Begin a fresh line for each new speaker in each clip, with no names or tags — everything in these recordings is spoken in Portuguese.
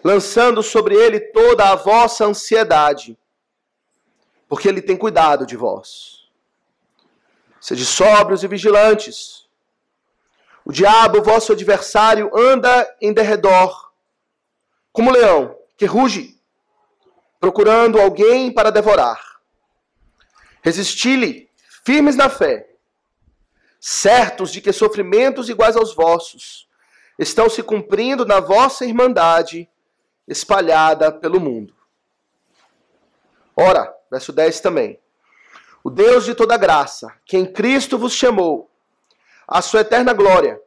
lançando sobre ele toda a vossa ansiedade, porque ele tem cuidado de vós. Sede sóbrios e vigilantes. O diabo, vosso adversário, anda em derredor, como leão que ruge, procurando alguém para devorar. Resisti-lhe, firmes na fé, certos de que sofrimentos iguais aos vossos estão se cumprindo na vossa irmandade espalhada pelo mundo. Ora, verso 10 também. O Deus de toda graça, que em Cristo vos chamou à sua eterna glória,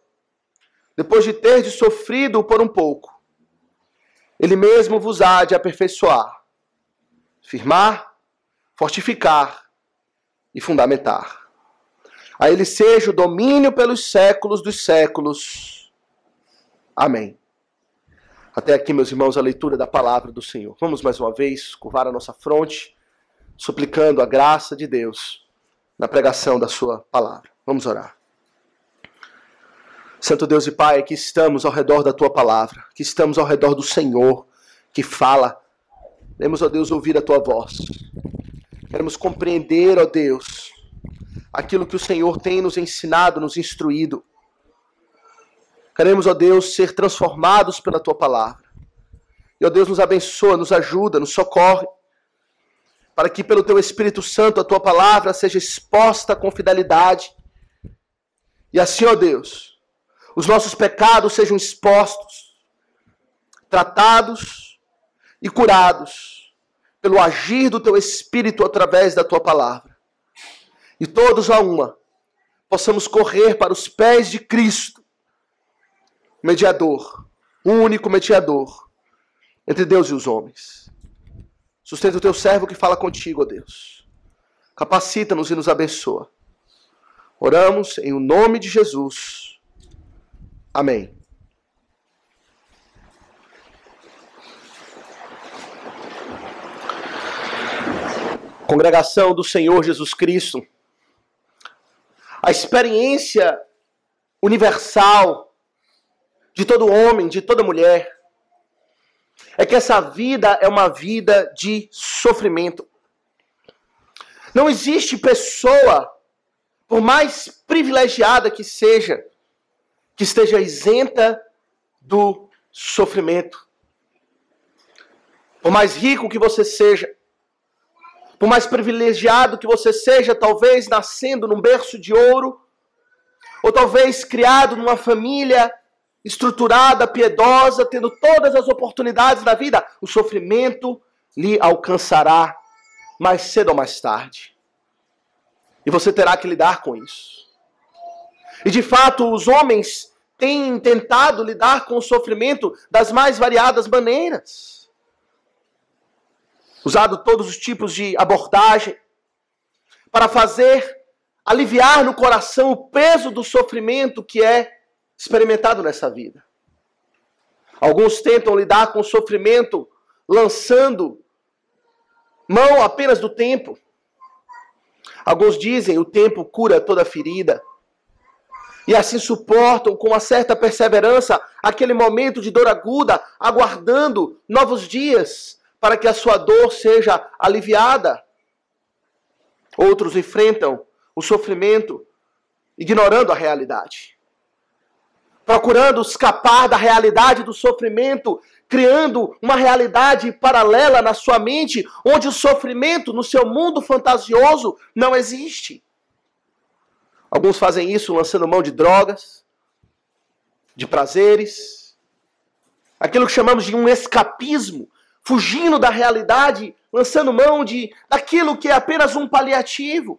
depois de terdes sofrido por um pouco, ele mesmo vos há de aperfeiçoar, firmar, fortificar e fundamentar. A ele seja o domínio pelos séculos dos séculos. Amém. Até aqui, meus irmãos, a leitura da palavra do Senhor. Vamos mais uma vez curvar a nossa fronte, suplicando a graça de Deus na pregação da sua palavra. Vamos orar. Santo Deus e Pai, aqui estamos ao redor da tua palavra, aqui estamos ao redor do Senhor que fala. Queremos, ó Deus, ouvir a tua voz. Queremos compreender, ó Deus, aquilo que o Senhor tem nos ensinado, nos instruído. Queremos, ó Deus, ser transformados pela tua palavra. E, ó Deus, nos abençoa, nos ajuda, nos socorre, para que pelo teu Espírito Santo a tua palavra seja exposta com fidelidade. E assim, ó Deus, os nossos pecados sejam expostos, tratados e curados pelo agir do teu Espírito através da tua palavra. E todos a uma possamos correr para os pés de Cristo, mediador, o único mediador entre Deus e os homens. Sustenta o teu servo que fala contigo, ó Deus. Capacita-nos e nos abençoa. Oramos em o nome de Jesus. Amém. Congregação do Senhor Jesus Cristo, a experiência universal de todo homem, de toda mulher, é que essa vida é uma vida de sofrimento. Não existe pessoa, por mais privilegiada que seja, que esteja isenta do sofrimento. Por mais rico que você seja, por mais privilegiado que você seja, talvez nascendo num berço de ouro, ou talvez criado numa família estruturada, piedosa, tendo todas as oportunidades da vida, o sofrimento lhe alcançará mais cedo ou mais tarde. E você terá que lidar com isso. E de fato, os homens têm tentado lidar com o sofrimento das mais variadas maneiras. Usado todos os tipos de abordagem para fazer aliviar no coração o peso do sofrimento que é experimentado nessa vida. Alguns tentam lidar com o sofrimento lançando mão apenas do tempo. Alguns dizem o tempo cura toda ferida. E assim suportam com uma certa perseverança aquele momento de dor aguda, aguardando novos dias para que a sua dor seja aliviada. Outros enfrentam o sofrimento ignorando a realidade, procurando escapar da realidade do sofrimento, criando uma realidade paralela na sua mente, onde o sofrimento no seu mundo fantasioso não existe. Alguns fazem isso lançando mão de drogas, de prazeres, aquilo que chamamos de um escapismo, fugindo da realidade, lançando mão daquilo que é apenas um paliativo.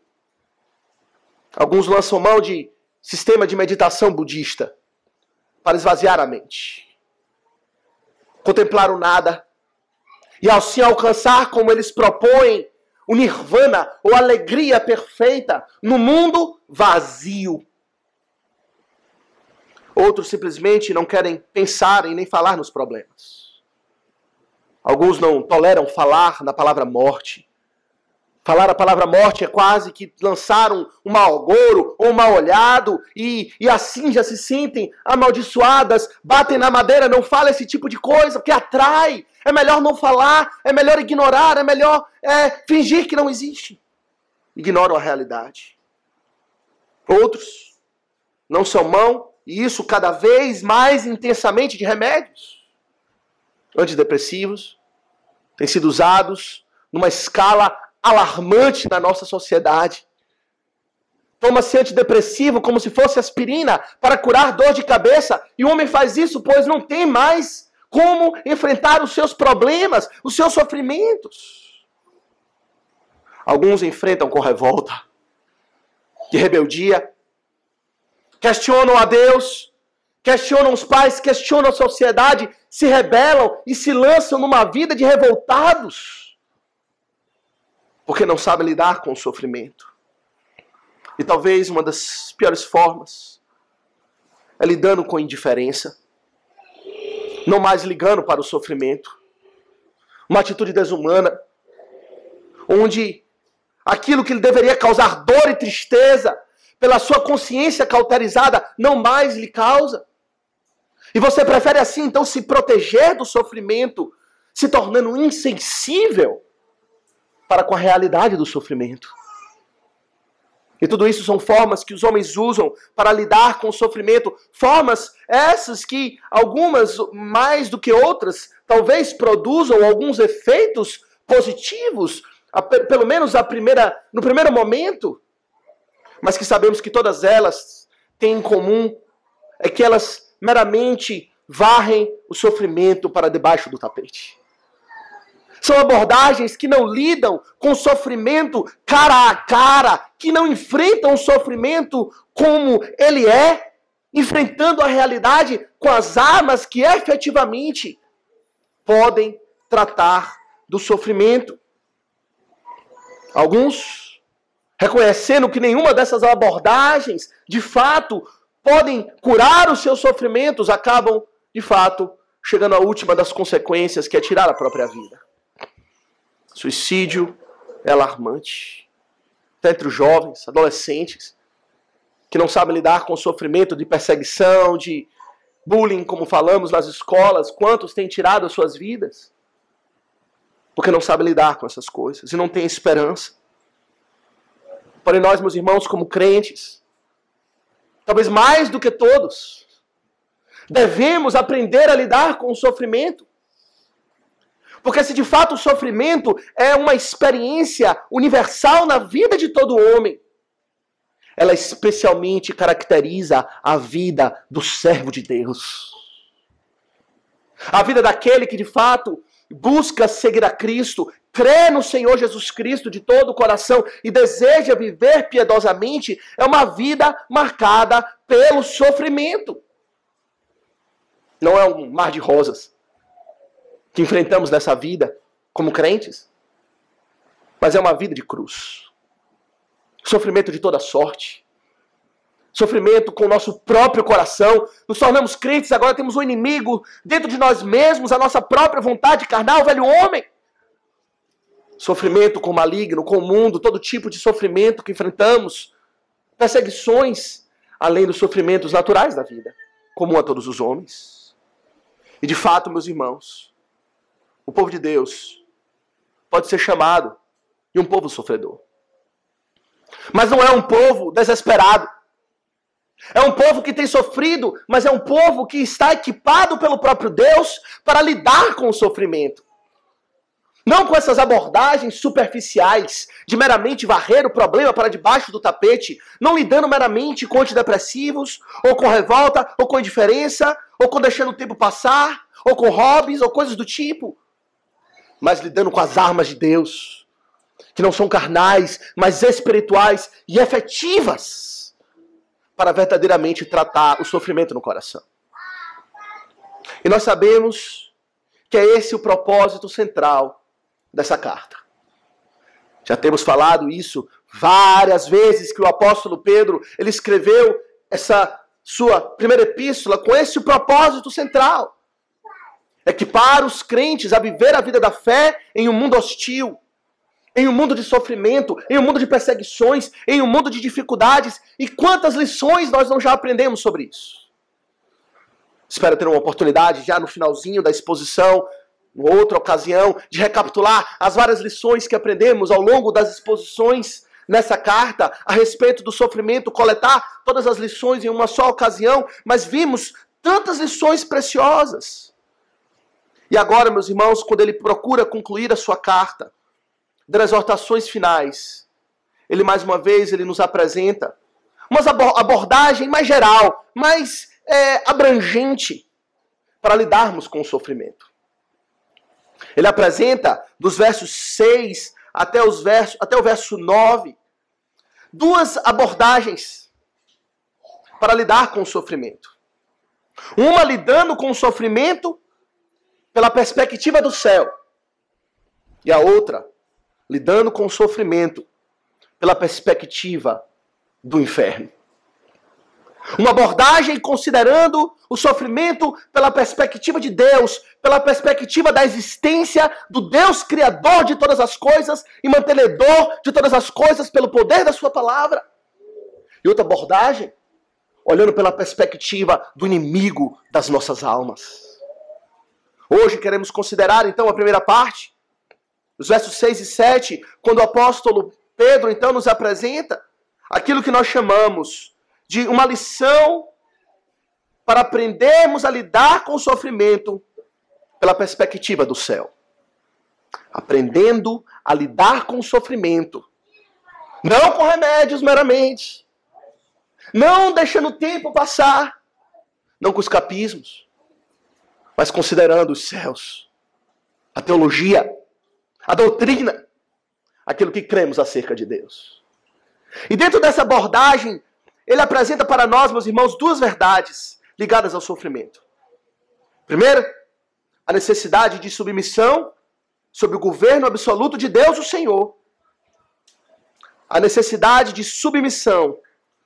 Alguns lançam mão de sistema de meditação budista, para esvaziar a mente, contemplar o nada, e assim alcançar, como eles propõem, o nirvana, ou alegria perfeita, no mundo vazio. Outros simplesmente não querem pensar e nem falar nos problemas. Alguns não toleram falar na palavra morte, Falar a palavra morte é quase que lançar um mau agouro ou um mal olhado e assim já se sentem amaldiçoadas, batem na madeira, não fala esse tipo de coisa, porque atrai. É melhor não falar, é melhor ignorar, é melhor fingir que não existe. Ignoram a realidade. Outros não são mão, e isso cada vez mais intensamente, de remédios. Antidepressivos têm sido usados numa escala alarmante na nossa sociedade. Toma-se antidepressivo como se fosse aspirina para curar dor de cabeça, e o homem faz isso pois não tem mais como enfrentar os seus problemas, os seus sofrimentos. Alguns enfrentam com revolta, de rebeldia, questionam a Deus, questionam os pais, questionam a sociedade, se rebelam e se lançam numa vida de revoltados, porque não sabem lidar com o sofrimento. E talvez uma das piores formas é lidando com indiferença, não mais ligando para o sofrimento. Uma atitude desumana, onde aquilo que lhe deveria causar dor e tristeza, pela sua consciência cauterizada, não mais lhe causa. E você prefere assim, então, se proteger do sofrimento, se tornando insensível para com a realidade do sofrimento. E tudo isso são formas que os homens usam para lidar com o sofrimento. Formas essas que, algumas mais do que outras, talvez produzam alguns efeitos positivos, pelo menos no primeiro momento, mas que sabemos que todas elas têm em comum é que elas meramente varrem o sofrimento para debaixo do tapete. São abordagens que não lidam com o sofrimento cara a cara, que não enfrentam o sofrimento como ele é, enfrentando a realidade com as armas que efetivamente podem tratar do sofrimento. Alguns, reconhecendo que nenhuma dessas abordagens, de fato, podem curar os seus sofrimentos, acabam, de fato, chegando à última das consequências, que é tirar a própria vida. Suicídio é alarmante. Até entre os jovens, adolescentes, que não sabem lidar com o sofrimento de perseguição, de bullying, como falamos nas escolas. Quantos têm tirado as suas vidas? Porque não sabem lidar com essas coisas e não têm esperança. Porém, nós, meus irmãos, como crentes, talvez mais do que todos, devemos aprender a lidar com o sofrimento. Porque se de fato o sofrimento é uma experiência universal na vida de todo homem, ela especialmente caracteriza a vida do servo de Deus. A vida daquele que de fato busca seguir a Cristo, crê no Senhor Jesus Cristo de todo o coração e deseja viver piedosamente, é uma vida marcada pelo sofrimento. Não é um mar de rosas que enfrentamos nessa vida como crentes, mas é uma vida de cruz. Sofrimento de toda sorte. Sofrimento com o nosso próprio coração. Nos tornamos crentes, agora temos um inimigo dentro de nós mesmos, a nossa própria vontade carnal, o velho homem. Sofrimento com o maligno, com o mundo, todo tipo de sofrimento que enfrentamos. Perseguições, além dos sofrimentos naturais da vida, comum a todos os homens. E de fato, meus irmãos, o povo de Deus pode ser chamado de um povo sofredor. Mas não é um povo desesperado. É um povo que tem sofrido, mas é um povo que está equipado pelo próprio Deus para lidar com o sofrimento. Não com essas abordagens superficiais de meramente varrer o problema para debaixo do tapete, não lidando meramente com antidepressivos, ou com revolta, ou com indiferença, ou com deixando o tempo passar, ou com hobbies, ou coisas do tipo, mas lidando com as armas de Deus, que não são carnais, mas espirituais e efetivas, para verdadeiramente tratar o sofrimento no coração. E nós sabemos que é esse o propósito central dessa carta. Já temos falado isso várias vezes, que o apóstolo Pedro, ele escreveu essa sua primeira epístola com esse propósito central. Equipar os crentes a viver a vida da fé em um mundo hostil. em um mundo de sofrimento, em um mundo de perseguições, em um mundo de dificuldades. E quantas lições nós não já aprendemos sobre isso? Espero ter uma oportunidade já no finalzinho da exposição, em outra ocasião, de recapitular as várias lições que aprendemos ao longo das exposições nessa carta a respeito do sofrimento, coletar todas as lições em uma só ocasião, mas vimos tantas lições preciosas. E agora, meus irmãos, quando ele procura concluir a sua carta, das exortações finais, ele mais uma vez ele nos apresenta uma abordagem mais geral, mais abrangente para lidarmos com o sofrimento. Ele apresenta dos versos 6 até o verso 9 duas abordagens para lidar com o sofrimento. Uma lidando com o sofrimento pela perspectiva do céu e a outra lidando com o sofrimento pela perspectiva do inferno. Uma abordagem considerando o sofrimento pela perspectiva de Deus, pela perspectiva da existência do Deus criador de todas as coisas e mantenedor de todas as coisas pelo poder da sua palavra. E outra abordagem, olhando pela perspectiva do inimigo das nossas almas. Hoje queremos considerar então a primeira parte, os versos 6 e 7, quando o apóstolo Pedro então nos apresenta aquilo que nós chamamos de uma lição para aprendermos a lidar com o sofrimento pela perspectiva do céu. Aprendendo a lidar com o sofrimento, não com remédios meramente, não deixando o tempo passar, não com escapismos, mas considerando os céus, a teologia, a doutrina, aquilo que cremos acerca de Deus. E dentro dessa abordagem, ele apresenta para nós, meus irmãos, duas verdades ligadas ao sofrimento. Primeiro, a necessidade de submissão sob o governo absoluto de Deus, o Senhor. A necessidade de submissão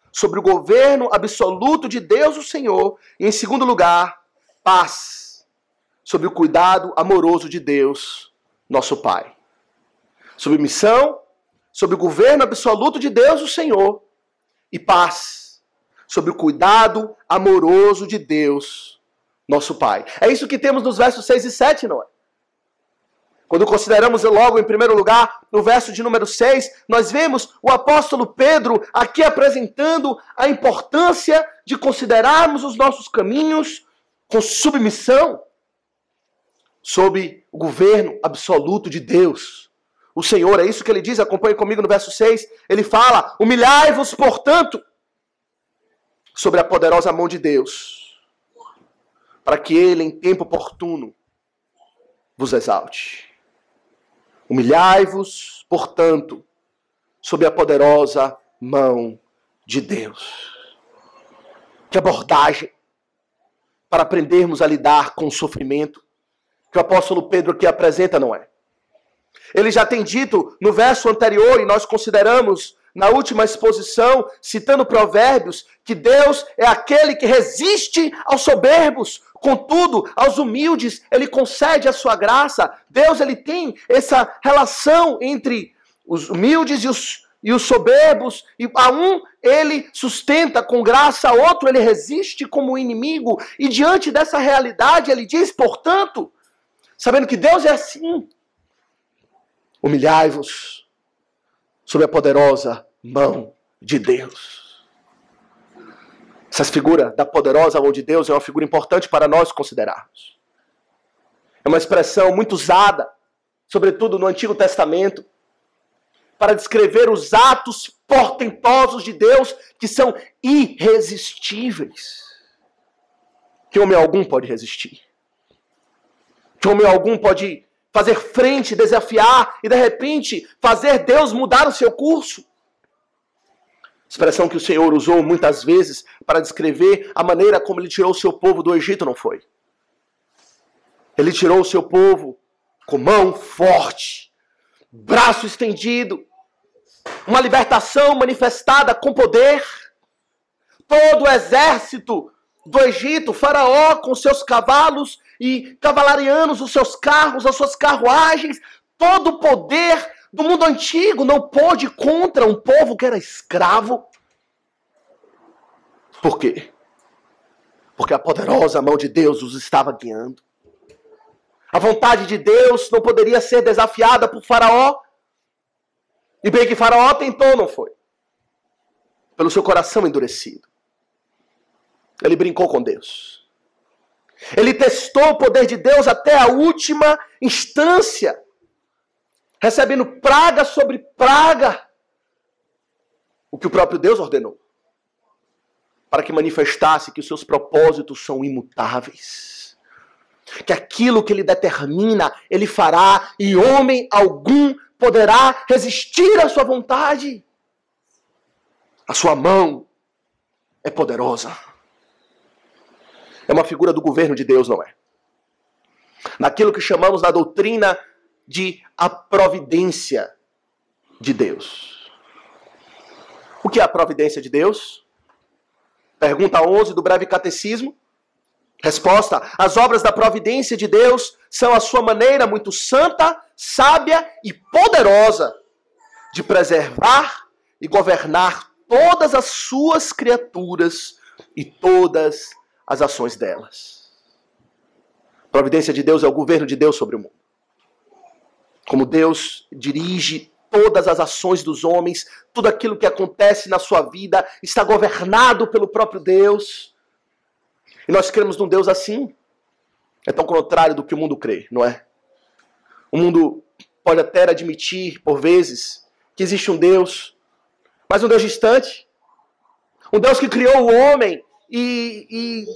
sobre o governo absoluto de Deus, o Senhor. E, em segundo lugar, paz sob o cuidado amoroso de Deus, nosso Pai. Submissão sob o governo absoluto de Deus, o Senhor. E paz sob o cuidado amoroso de Deus, nosso Pai. É isso que temos nos versos 6 e 7, não é? Quando consideramos logo, em primeiro lugar, no verso de número 6, nós vemos o apóstolo Pedro aqui apresentando a importância de considerarmos os nossos caminhos com submissão sob o governo absoluto de Deus. O Senhor, é isso que ele diz, acompanhe comigo no verso 6, ele fala: humilhai-vos, portanto, sobre a poderosa mão de Deus, para que ele, em tempo oportuno, vos exalte. Humilhai-vos, portanto, sob a poderosa mão de Deus. Que abordagem para aprendermos a lidar com o sofrimento que o apóstolo Pedro aqui apresenta, não é? Ele já tem dito no verso anterior, e nós consideramos na última exposição, citando Provérbios, que Deus é aquele que resiste aos soberbos, contudo, aos humildes, ele concede a sua graça. Deus, ele tem essa relação entre os humildes e os soberbos, e a um ele sustenta com graça, a outro ele resiste como inimigo, e diante dessa realidade ele diz, portanto, sabendo que Deus é assim, humilhai-vos sob a poderosa mão de Deus. Essa figura da poderosa mão de Deus é uma figura importante para nós considerarmos. É uma expressão muito usada, sobretudo no Antigo Testamento, para descrever os atos portentosos de Deus que são irresistíveis. Que homem algum pode resistir? Que homem algum pode fazer frente, desafiar e de repente fazer Deus mudar o seu curso? Expressão que o Senhor usou muitas vezes para descrever a maneira como ele tirou o seu povo do Egito, não foi? Ele tirou o seu povo com mão forte, braço estendido, uma libertação manifestada com poder. Todo o exército do Egito, Faraó com seus cavalos e cavalarianos, os seus carros, as suas carruagens, todo o poder do mundo antigo não pôde contra um povo que era escravo. Por quê? Porque a poderosa mão de Deus os estava guiando. A vontade de Deus não poderia ser desafiada por Faraó. E bem que Faraó tentou, não foi? Pelo seu coração endurecido. Ele brincou com Deus. Ele testou o poder de Deus até a última instância, recebendo praga sobre praga, o que o próprio Deus ordenou, para que manifestasse que os seus propósitos são imutáveis, que aquilo que ele determina, ele fará, e homem algum poderá resistir à sua vontade. A sua mão é poderosa. É uma figura do governo de Deus, não é? Naquilo que chamamos na doutrina de a providência de Deus. O que é a providência de Deus? Pergunta 11 do breve catecismo. Resposta: as obras da providência de Deus são a sua maneira muito santa, sábia e poderosa de preservar e governar todas as suas criaturas e todas as ações delas. A providência de Deus é o governo de Deus sobre o mundo. Como Deus dirige todas as ações dos homens, tudo aquilo que acontece na sua vida está governado pelo próprio Deus. E nós cremos num Deus assim. É tão contrário do que o mundo crê, não é? O mundo pode até admitir, por vezes, que existe um Deus, mas um Deus distante. Um Deus que criou o homem e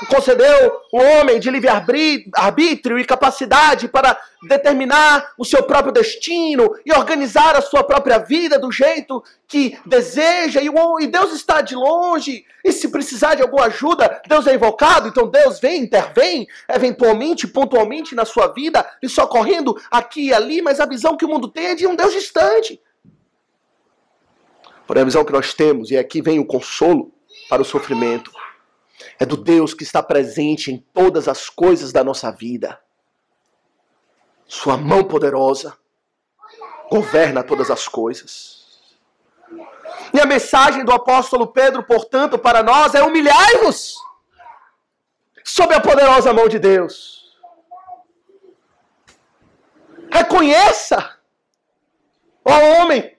concedeu o homem de livre-arbítrio e capacidade para determinar o seu próprio destino e organizar a sua própria vida do jeito que deseja. E Deus está de longe. E se precisar de alguma ajuda, Deus é invocado. Então Deus vem, intervém, eventualmente, pontualmente na sua vida, lhe socorrendo aqui e ali. Mas a visão que o mundo tem é de um Deus distante. Porém, a visão que nós temos, e aqui vem o consolo para o sofrimento, é do Deus que está presente em todas as coisas da nossa vida. Sua mão poderosa governa todas as coisas. E a mensagem do apóstolo Pedro, portanto, para nós é: humilhai-vos sob a poderosa mão de Deus. Reconheça, ó homem,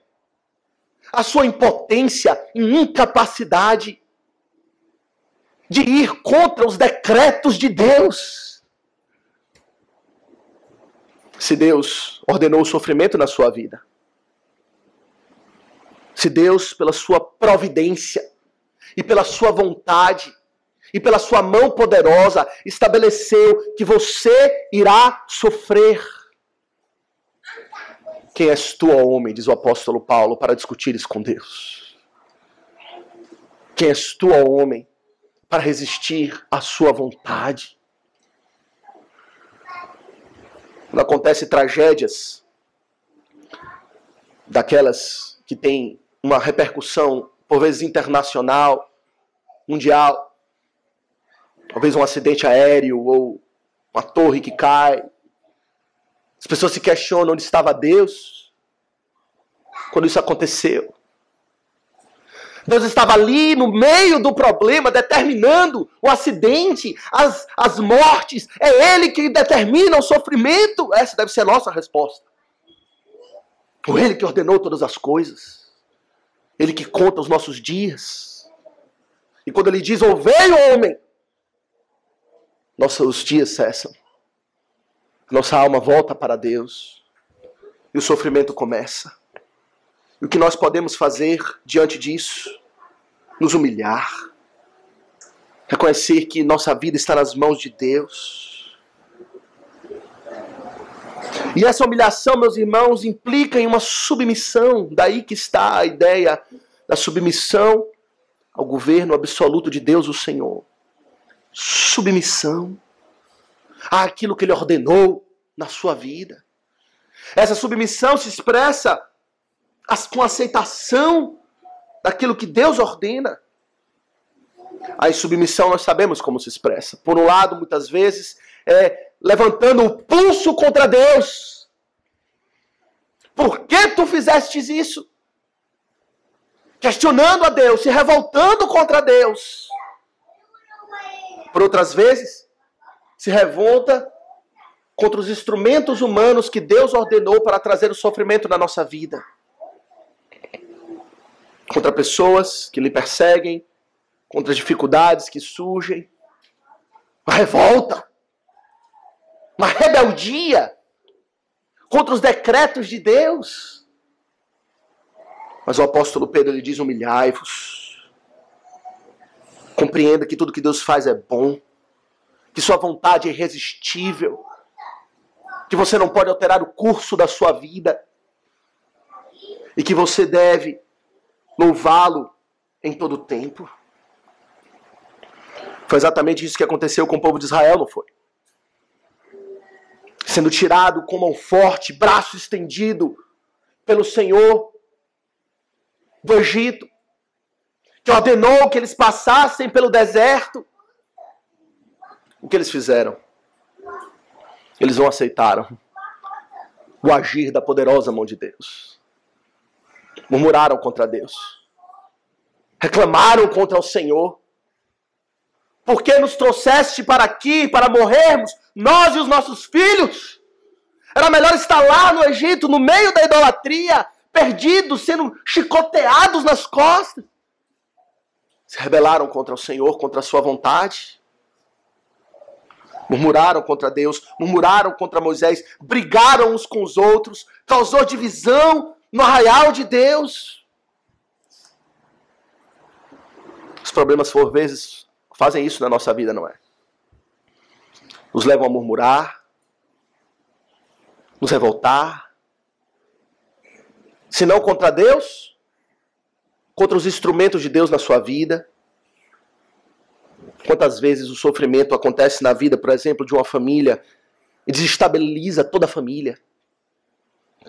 a sua impotência e incapacidade de ir contra os decretos de Deus. Se Deus ordenou o sofrimento na sua vida, se Deus, pela sua providência e pela sua vontade e pela sua mão poderosa, estabeleceu que você irá sofrer, quem és tu, ó homem, diz o apóstolo Paulo, para discutires com Deus? Quem és tu, ó homem, para resistir à sua vontade? Quando acontecem tragédias, daquelas que têm uma repercussão, por vezes internacional, mundial, talvez um acidente aéreo ou uma torre que cai, as pessoas se questionam onde estava Deus quando isso aconteceu. Deus estava ali no meio do problema, determinando o acidente, as mortes. É Ele que determina o sofrimento. Essa deve ser a nossa resposta. Foi Ele que ordenou todas as coisas. Ele que conta os nossos dias. E quando Ele diz: "Ouvei, homem", nossos dias cessam. Nossa alma volta para Deus. E o sofrimento começa. E o que nós podemos fazer diante disso? Nos humilhar. Reconhecer que nossa vida está nas mãos de Deus. E essa humilhação, meus irmãos, implica em uma submissão. Daí que está a ideia da submissão ao governo absoluto de Deus, o Senhor. Submissão àquilo que Ele ordenou na sua vida. Essa submissão se expressa com aceitação daquilo que Deus ordena. A insubmissão nós sabemos como se expressa. Por um lado, muitas vezes, levantando o pulso contra Deus. Por que tu fizestes isso? Questionando a Deus, se revoltando contra Deus. Por outras vezes, se revolta contra os instrumentos humanos que Deus ordenou para trazer o sofrimento na nossa vida. Contra pessoas que lhe perseguem, contra as dificuldades que surgem. Uma revolta, uma rebeldia contra os decretos de Deus. Mas o apóstolo Pedro lhe diz: humilhai-vos. Compreenda que tudo que Deus faz é bom, que sua vontade é irresistível, que você não pode alterar o curso da sua vida e que você deve louvá-lo em todo o tempo. Foi exatamente isso que aconteceu com o povo de Israel, não foi? Sendo tirado com mão forte, braço estendido pelo Senhor do Egito, que ordenou que eles passassem pelo deserto. O que eles fizeram? Eles não aceitaram o agir da poderosa mão de Deus. Murmuraram contra Deus. Reclamaram contra o Senhor. Por que nos trouxeste para aqui, para morrermos, nós e os nossos filhos? Era melhor estar lá no Egito, no meio da idolatria, perdidos, sendo chicoteados nas costas. Se rebelaram contra o Senhor, contra a sua vontade. Murmuraram contra Deus, murmuraram contra Moisés, brigaram uns com os outros, causou divisão no arraial de Deus. Os problemas, por vezes, fazem isso na nossa vida, não é? Nos levam a murmurar, nos revoltar. Se não contra Deus, contra os instrumentos de Deus na sua vida. Quantas vezes o sofrimento acontece na vida, por exemplo, de uma família e desestabiliza toda a família.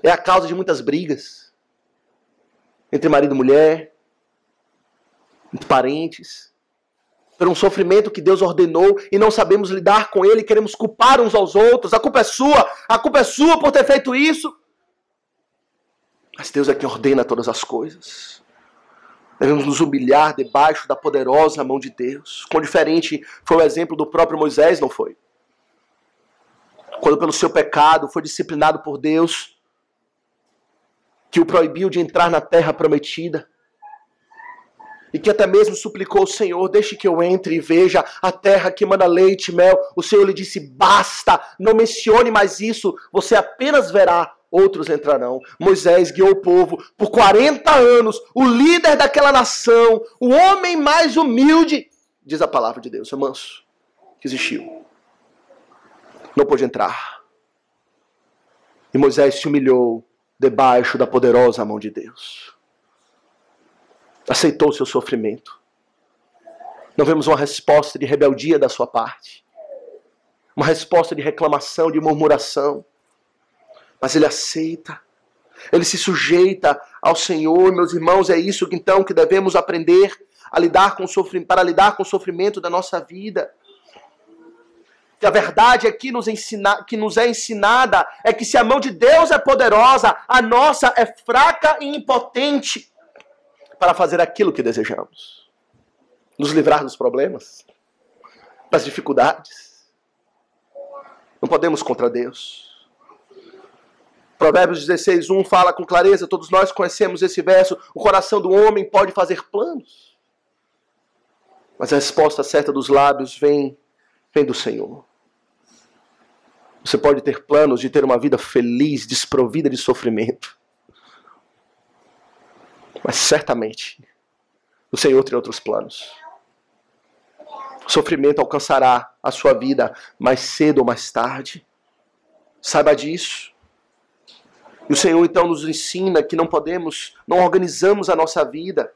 É a causa de muitas brigas entre marido e mulher, entre parentes, por um sofrimento que Deus ordenou e não sabemos lidar com ele, queremos culpar uns aos outros. A culpa é sua por ter feito isso. Mas Deus é quem ordena todas as coisas. Devemos nos humilhar debaixo da poderosa mão de Deus. Quão diferente foi o exemplo do próprio Moisés, não foi? Quando pelo seu pecado foi disciplinado por Deus, que o proibiu de entrar na terra prometida, e que até mesmo suplicou ao Senhor: deixe que eu entre e veja a terra que mana leite e mel. O Senhor lhe disse: basta, não mencione mais isso, você apenas verá, outros entrarão. Moisés guiou o povo por 40 anos, o líder daquela nação, o homem mais humilde, diz a palavra de Deus, é manso, que existiu. Não pôde entrar. E Moisés se humilhou debaixo da poderosa mão de Deus. Aceitou o seu sofrimento. Não vemos uma resposta de rebeldia da sua parte. Uma resposta de reclamação, de murmuração. Mas ele aceita. Ele se sujeita ao Senhor. Meus irmãos, é isso então que devemos aprender a lidar com o sofrimento, para lidar com o sofrimento da nossa vida. Que a verdade aqui que nos é ensinada é que se a mão de Deus é poderosa, a nossa é fraca e impotente para fazer aquilo que desejamos. Nos livrar dos problemas, das dificuldades. Não podemos contra Deus. Provérbios 16:1 fala com clareza, todos nós conhecemos esse verso: o coração do homem pode fazer planos, mas a resposta certa dos lábios vem do Senhor. Você pode ter planos de ter uma vida feliz, desprovida de sofrimento, mas certamente o Senhor tem outros planos. O sofrimento alcançará a sua vida mais cedo ou mais tarde. Saiba disso. E o Senhor então nos ensina que não organizamos a nossa vida.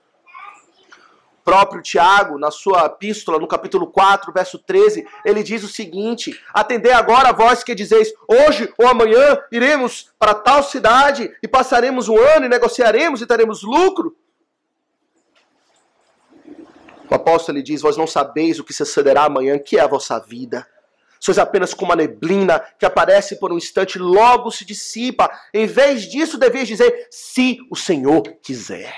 O próprio Tiago, na sua epístola, no capítulo 4, verso 13, ele diz o seguinte: atendei agora a vós que dizeis, hoje ou amanhã iremos para tal cidade e passaremos um ano e negociaremos e teremos lucro. O apóstolo diz, vós não sabeis o que sucederá amanhã, que é a vossa vida. Sois apenas como a neblina que aparece por um instante e logo se dissipa. Em vez disso, deveis dizer, se o Senhor quiser.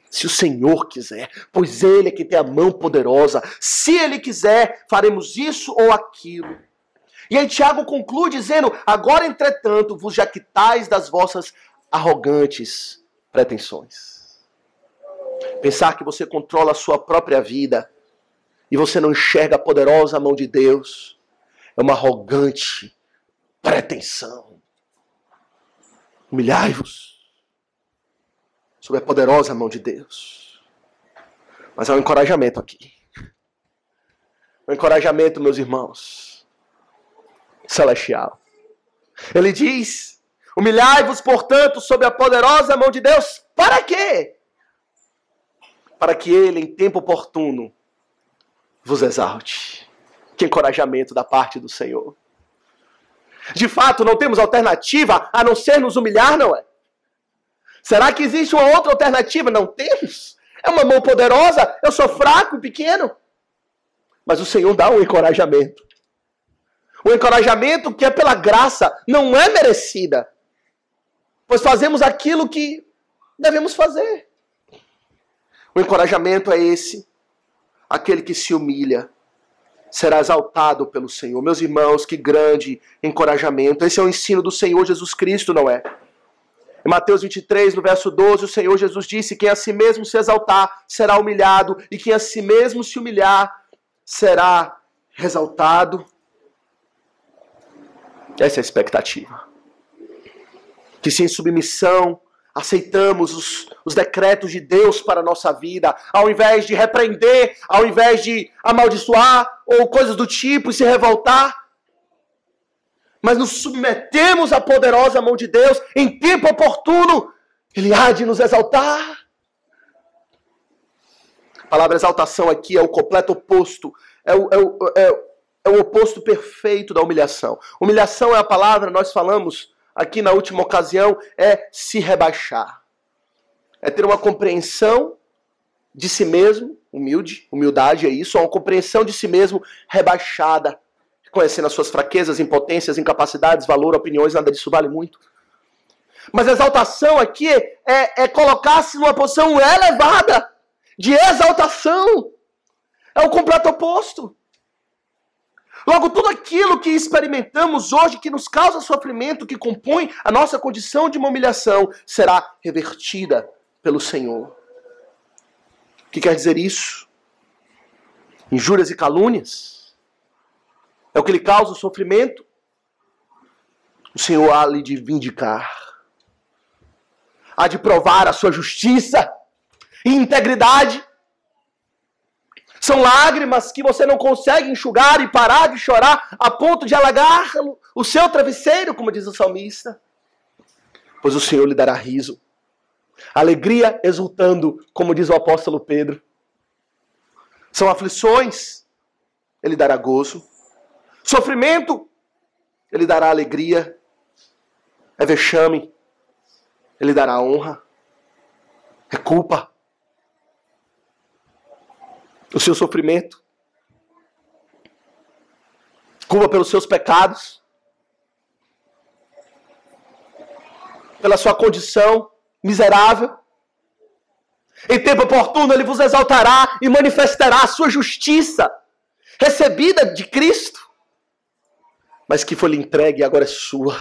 Se o Senhor quiser, pois Ele é que tem a mão poderosa. Se Ele quiser, faremos isso ou aquilo. E aí Tiago conclui dizendo, agora entretanto vos jactais das vossas arrogantes pretensões. Pensar que você controla a sua própria vida e você não enxerga a poderosa mão de Deus é uma arrogante pretensão. Humilhai-vos sob a poderosa mão de Deus. Mas há um encorajamento aqui. Um encorajamento, meus irmãos, celestial. Ele diz, humilhai-vos, portanto, sob a poderosa mão de Deus. Para quê? Para que Ele, em tempo oportuno, vos exalte. Que encorajamento da parte do Senhor. De fato, não temos alternativa a não ser nos humilhar, não é? Será que existe uma outra alternativa? Não temos. É uma mão poderosa, eu sou fraco e pequeno. Mas o Senhor dá um encorajamento. Um encorajamento que é pela graça, não é merecida. Pois fazemos aquilo que devemos fazer. O encorajamento é esse. Aquele que se humilha será exaltado pelo Senhor. Meus irmãos, que grande encorajamento. Esse é o ensino do Senhor Jesus Cristo, não é? Em Mateus 23, no verso 12, o Senhor Jesus disse, quem a si mesmo se exaltar será humilhado, e quem a si mesmo se humilhar será exaltado. Essa é a expectativa. Que se em submissão aceitamos os decretos de Deus para a nossa vida, ao invés de repreender, ao invés de amaldiçoar, ou coisas do tipo, e se revoltar, mas nos submetemos à poderosa mão de Deus, em tempo oportuno, Ele há de nos exaltar. A palavra exaltação aqui é o completo oposto, é o oposto perfeito da humilhação. Humilhação é a palavra, nós falamos aqui na última ocasião, é se rebaixar. É ter uma compreensão de si mesmo, humildade é isso, uma compreensão de si mesmo rebaixada, conhecendo as suas fraquezas, impotências, incapacidades, valor, opiniões, nada disso vale muito. Mas a exaltação aqui é colocar-se numa posição elevada, de exaltação. É o completo oposto. Logo, tudo aquilo que experimentamos hoje, que nos causa sofrimento, que compõe a nossa condição de uma humilhação, será revertida pelo Senhor. O que quer dizer isso? Injúrias e calúnias é o que lhe causa o sofrimento. O Senhor há de vindicar, há de provar a sua justiça e integridade. São lágrimas que você não consegue enxugar e parar de chorar a ponto de alagar o seu travesseiro, como diz o salmista. Pois o Senhor lhe dará riso, alegria exultando, como diz o apóstolo Pedro. São aflições, Ele dará gozo. Sofrimento, Ele dará alegria. É vexame, Ele dará honra. É culpa. O seu sofrimento, culpa pelos seus pecados, pela sua condição miserável. Em tempo oportuno Ele vos exaltará e manifestará a sua justiça, recebida de Cristo, mas que foi-lhe entregue e agora é sua.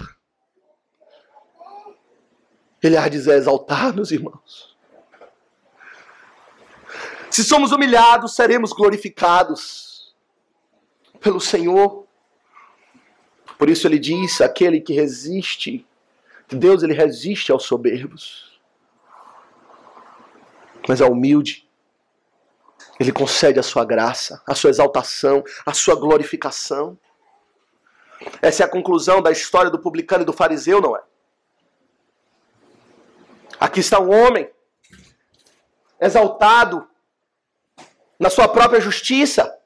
Ele há de exaltar, meus irmãos. Se somos humilhados, seremos glorificados pelo Senhor. Por isso Ele diz, aquele que resiste, Deus Ele resiste aos soberbos, mas ao humilde Ele concede a sua graça, a sua exaltação, a sua glorificação. Essa é a conclusão da história do publicano e do fariseu, não é? Aqui está um homem exaltado na sua própria justiça,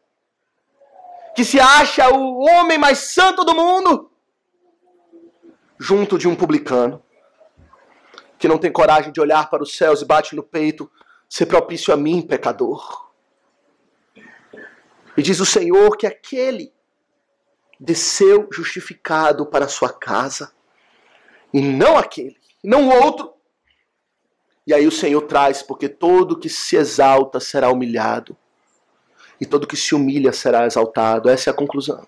que se acha o homem mais santo do mundo, junto de um publicano, que não tem coragem de olhar para os céus e bate no peito, ser propício a mim, pecador. E diz o Senhor que aquele desceu justificado para a sua casa, e não aquele, não o outro. E aí o Senhor traz, porque todo que se exalta será humilhado, e todo que se humilha será exaltado. Essa é a conclusão.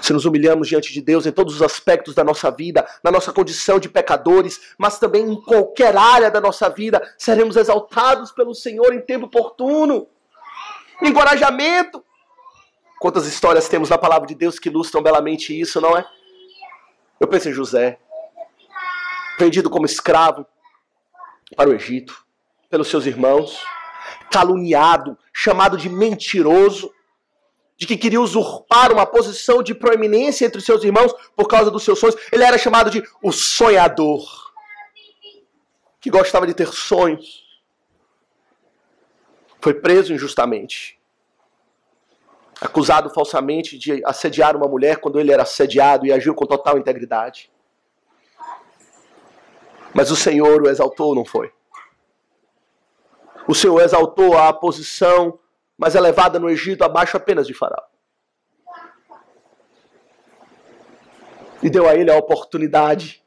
Se nos humilhamos diante de Deus em todos os aspectos da nossa vida, na nossa condição de pecadores, mas também em qualquer área da nossa vida, seremos exaltados pelo Senhor em tempo oportuno. Encorajamento. Quantas histórias temos na palavra de Deus que ilustram belamente isso, não é? Eu penso em José, vendido como escravo para o Egito, pelos seus irmãos, caluniado, chamado de mentiroso, de que queria usurpar uma posição de proeminência entre os seus irmãos por causa dos seus sonhos. Ele era chamado de o sonhador, que gostava de ter sonhos. Foi preso injustamente, acusado falsamente de assediar uma mulher quando ele era assediado e agiu com total integridade. Mas o Senhor o exaltou, não foi? O Senhor exaltou a posição mais elevada no Egito, abaixo apenas de Faraó. E deu a ele a oportunidade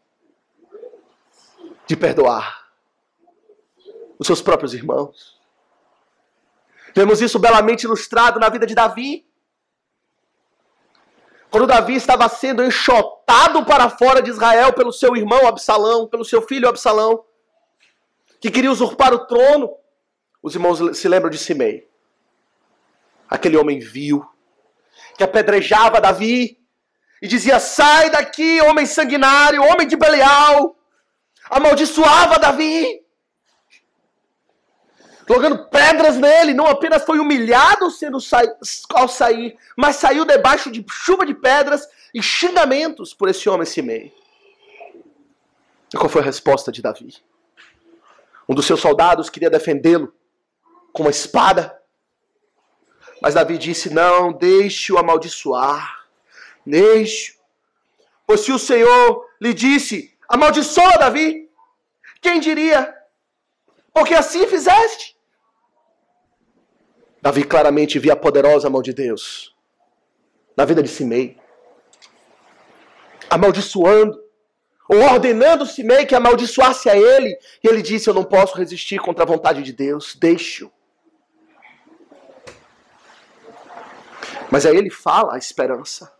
de perdoar os seus próprios irmãos. Vemos isso belamente ilustrado na vida de Davi. Quando Davi estava sendo enxotado para fora de Israel pelo seu irmão Absalão, pelo seu filho Absalão, que queria usurpar o trono, os irmãos se lembram de Simei. Aquele homem vil, que apedrejava Davi e dizia: sai daqui, homem sanguinário, homem de Belial. Amaldiçoava Davi, jogando pedras nele. Não apenas foi humilhado ao sair, mas saiu debaixo de chuva de pedras e xingamentos por esse homem Simei. E qual foi a resposta de Davi? Um dos seus soldados queria defendê-lo com uma espada, mas Davi disse: não, deixe-o amaldiçoar. Deixe-o. Pois se o Senhor lhe disse: amaldiçoa Davi, quem diria? Porque assim fizeste. Davi claramente via a poderosa mão de Deus na vida de Simei, amaldiçoando, ou ordenando Simei que amaldiçoasse a ele. E ele disse: eu não posso resistir contra a vontade de Deus, deixe-o. Mas aí ele fala a esperança.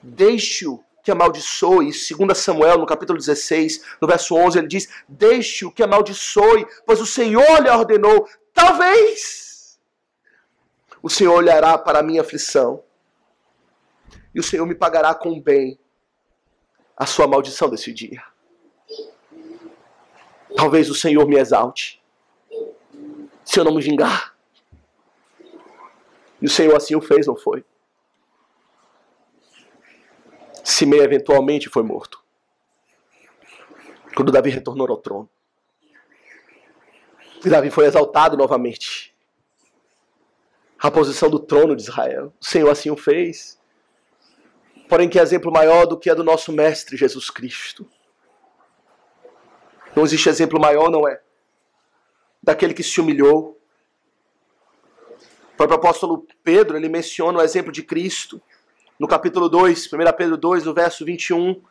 Deixe-o que amaldiçoe. 2 Samuel, no capítulo 16, no verso 11, ele diz: deixe-o que amaldiçoe, pois o Senhor lhe ordenou. Talvez o Senhor olhará para a minha aflição e o Senhor me pagará com bem a sua maldição desse dia. Talvez o Senhor me exalte se eu não me vingar. E o Senhor assim o fez, não foi? Simei eventualmente foi morto quando Davi retornou ao trono. E Davi foi exaltado novamente à posição do trono de Israel. O Senhor assim o fez. Porém, que exemplo maior do que é do nosso Mestre Jesus Cristo. Não existe exemplo maior, não é? Daquele que se humilhou. O próprio apóstolo Pedro, ele menciona o exemplo de Cristo no capítulo 2, 1 Pedro 2, no verso 21.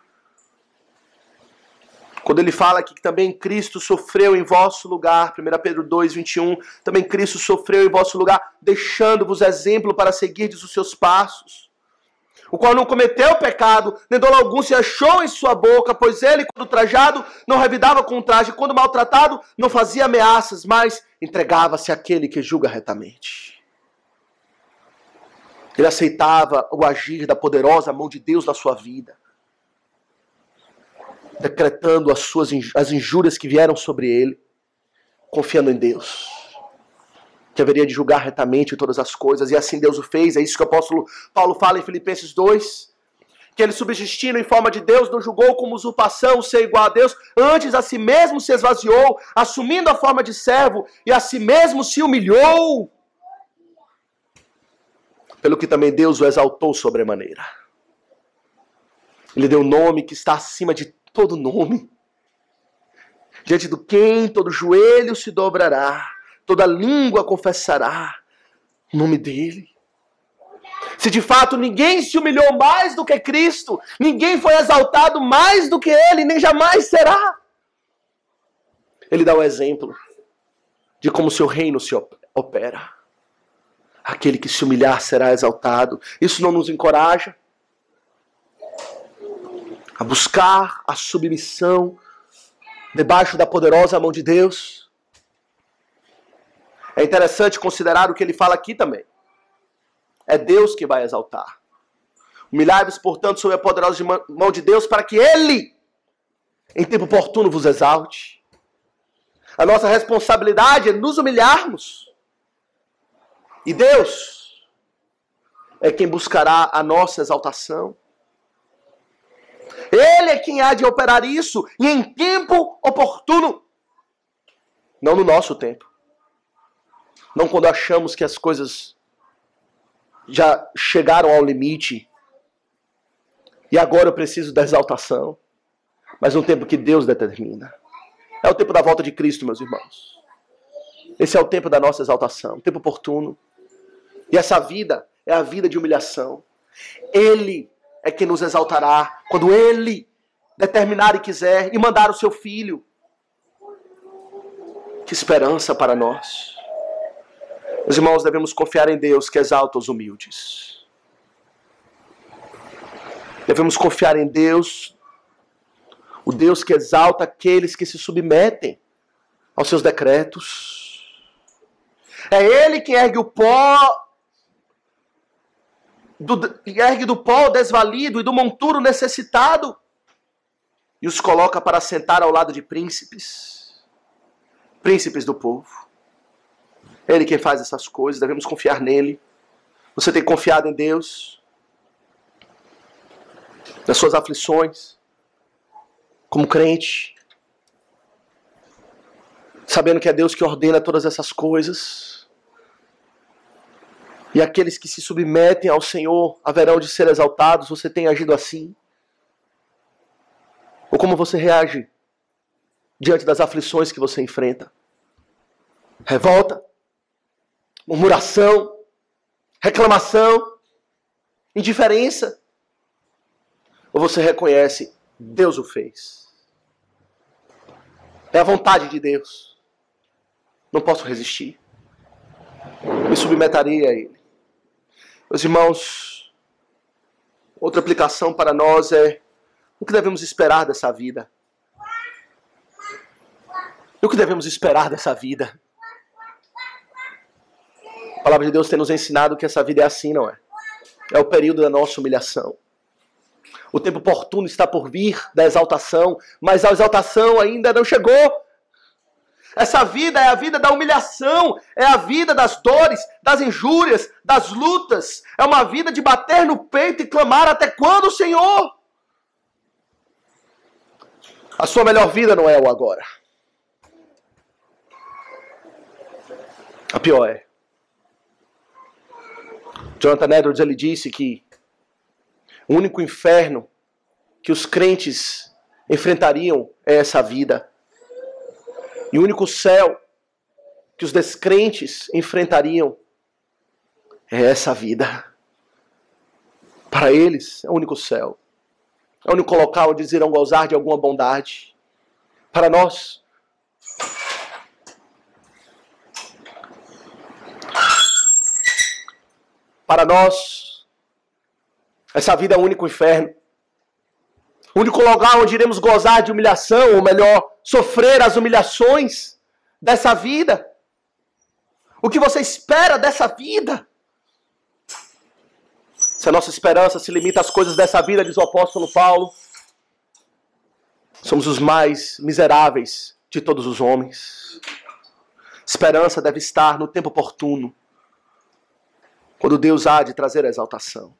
Quando ele fala que também Cristo sofreu em vosso lugar, 1 Pedro 2, 21, também Cristo sofreu em vosso lugar, deixando-vos exemplo para seguirdes os seus passos. O qual não cometeu pecado, nem dolo algum se achou em sua boca, pois ele, quando trajado, não revidava com traje, quando maltratado, não fazia ameaças, mas entregava-se àquele que julga retamente. Ele aceitava o agir da poderosa mão de Deus na sua vida, decretando as injúrias que vieram sobre ele, confiando em Deus, que haveria de julgar retamente todas as coisas, e assim Deus o fez. É isso que o apóstolo Paulo fala em Filipenses 2, que ele, subsistindo em forma de Deus, não julgou como usurpação ser igual a Deus, antes a si mesmo se esvaziou, assumindo a forma de servo, e a si mesmo se humilhou, pelo que também Deus o exaltou sobremaneira. Ele deu um nome que está acima de todo nome, diante do quem todo joelho se dobrará, toda língua confessará o nome dele. Se de fato ninguém se humilhou mais do que Cristo, ninguém foi exaltado mais do que Ele, nem jamais será. Ele dá o exemplo de como seu reino se opera. Aquele que se humilhar será exaltado. Isso não nos encoraja a buscar a submissão debaixo da poderosa mão de Deus? É interessante considerar o que ele fala aqui também. É Deus que vai exaltar. Humilhai-vos, portanto, sob a poderosa mão de Deus, para que Ele, em tempo oportuno, vos exalte. A nossa responsabilidade é nos humilharmos. E Deus é quem buscará a nossa exaltação. Ele é quem há de operar isso, e em tempo oportuno. Não no nosso tempo. Não quando achamos que as coisas já chegaram ao limite e agora eu preciso da exaltação. Mas no tempo que Deus determina. É o tempo da volta de Cristo, meus irmãos. Esse é o tempo da nossa exaltação, tempo oportuno. E essa vida é a vida de humilhação. Ele é quem nos exaltará quando Ele determinar e quiser e mandar o seu Filho. Que esperança para nós. Meus irmãos, devemos confiar em Deus que exalta os humildes. Devemos confiar em Deus, o Deus que exalta aqueles que se submetem aos seus decretos. É Ele que ergue o pó, ergue do pó o desvalido e do monturo necessitado e os coloca para sentar ao lado de príncipes do povo. É Ele quem faz essas coisas, devemos confiar nele. Você tem confiado em Deus? Nas suas aflições? Como crente? Sabendo que é Deus que ordena todas essas coisas? E aqueles que se submetem ao Senhor haverão de ser exaltados. Você tem agido assim? Ou como você reage diante das aflições que você enfrenta? Revolta? Murmuração? Reclamação? Indiferença? Ou você reconhece, Deus o fez? É a vontade de Deus. Não posso resistir. Me submeterei a Ele. Meus irmãos, outra aplicação para nós é o que devemos esperar dessa vida. O que devemos esperar dessa vida? A palavra de Deus tem nos ensinado que essa vida é assim, não é? É o período da nossa humilhação. O tempo oportuno está por vir da exaltação, mas a exaltação ainda não chegou. Essa vida é a vida da humilhação, é a vida das dores, das injúrias, das lutas. É uma vida de bater no peito e clamar até quando, Senhor? A sua melhor vida não é o agora. A pior é. Jonathan Edwards, ele disse que o único inferno que os crentes enfrentariam é essa vida. E o único céu que os descrentes enfrentariam é essa vida. Para eles, é o único céu. É o único local onde eles irão gozar de alguma bondade. Para nós, essa vida é o único inferno. O único lugar onde iremos gozar de humilhação, ou melhor, sofrer as humilhações dessa vida. O que você espera dessa vida? Se a nossa esperança se limita às coisas dessa vida, diz o apóstolo Paulo, somos os mais miseráveis de todos os homens. Esperança deve estar no tempo oportuno, quando Deus há de trazer a exaltação.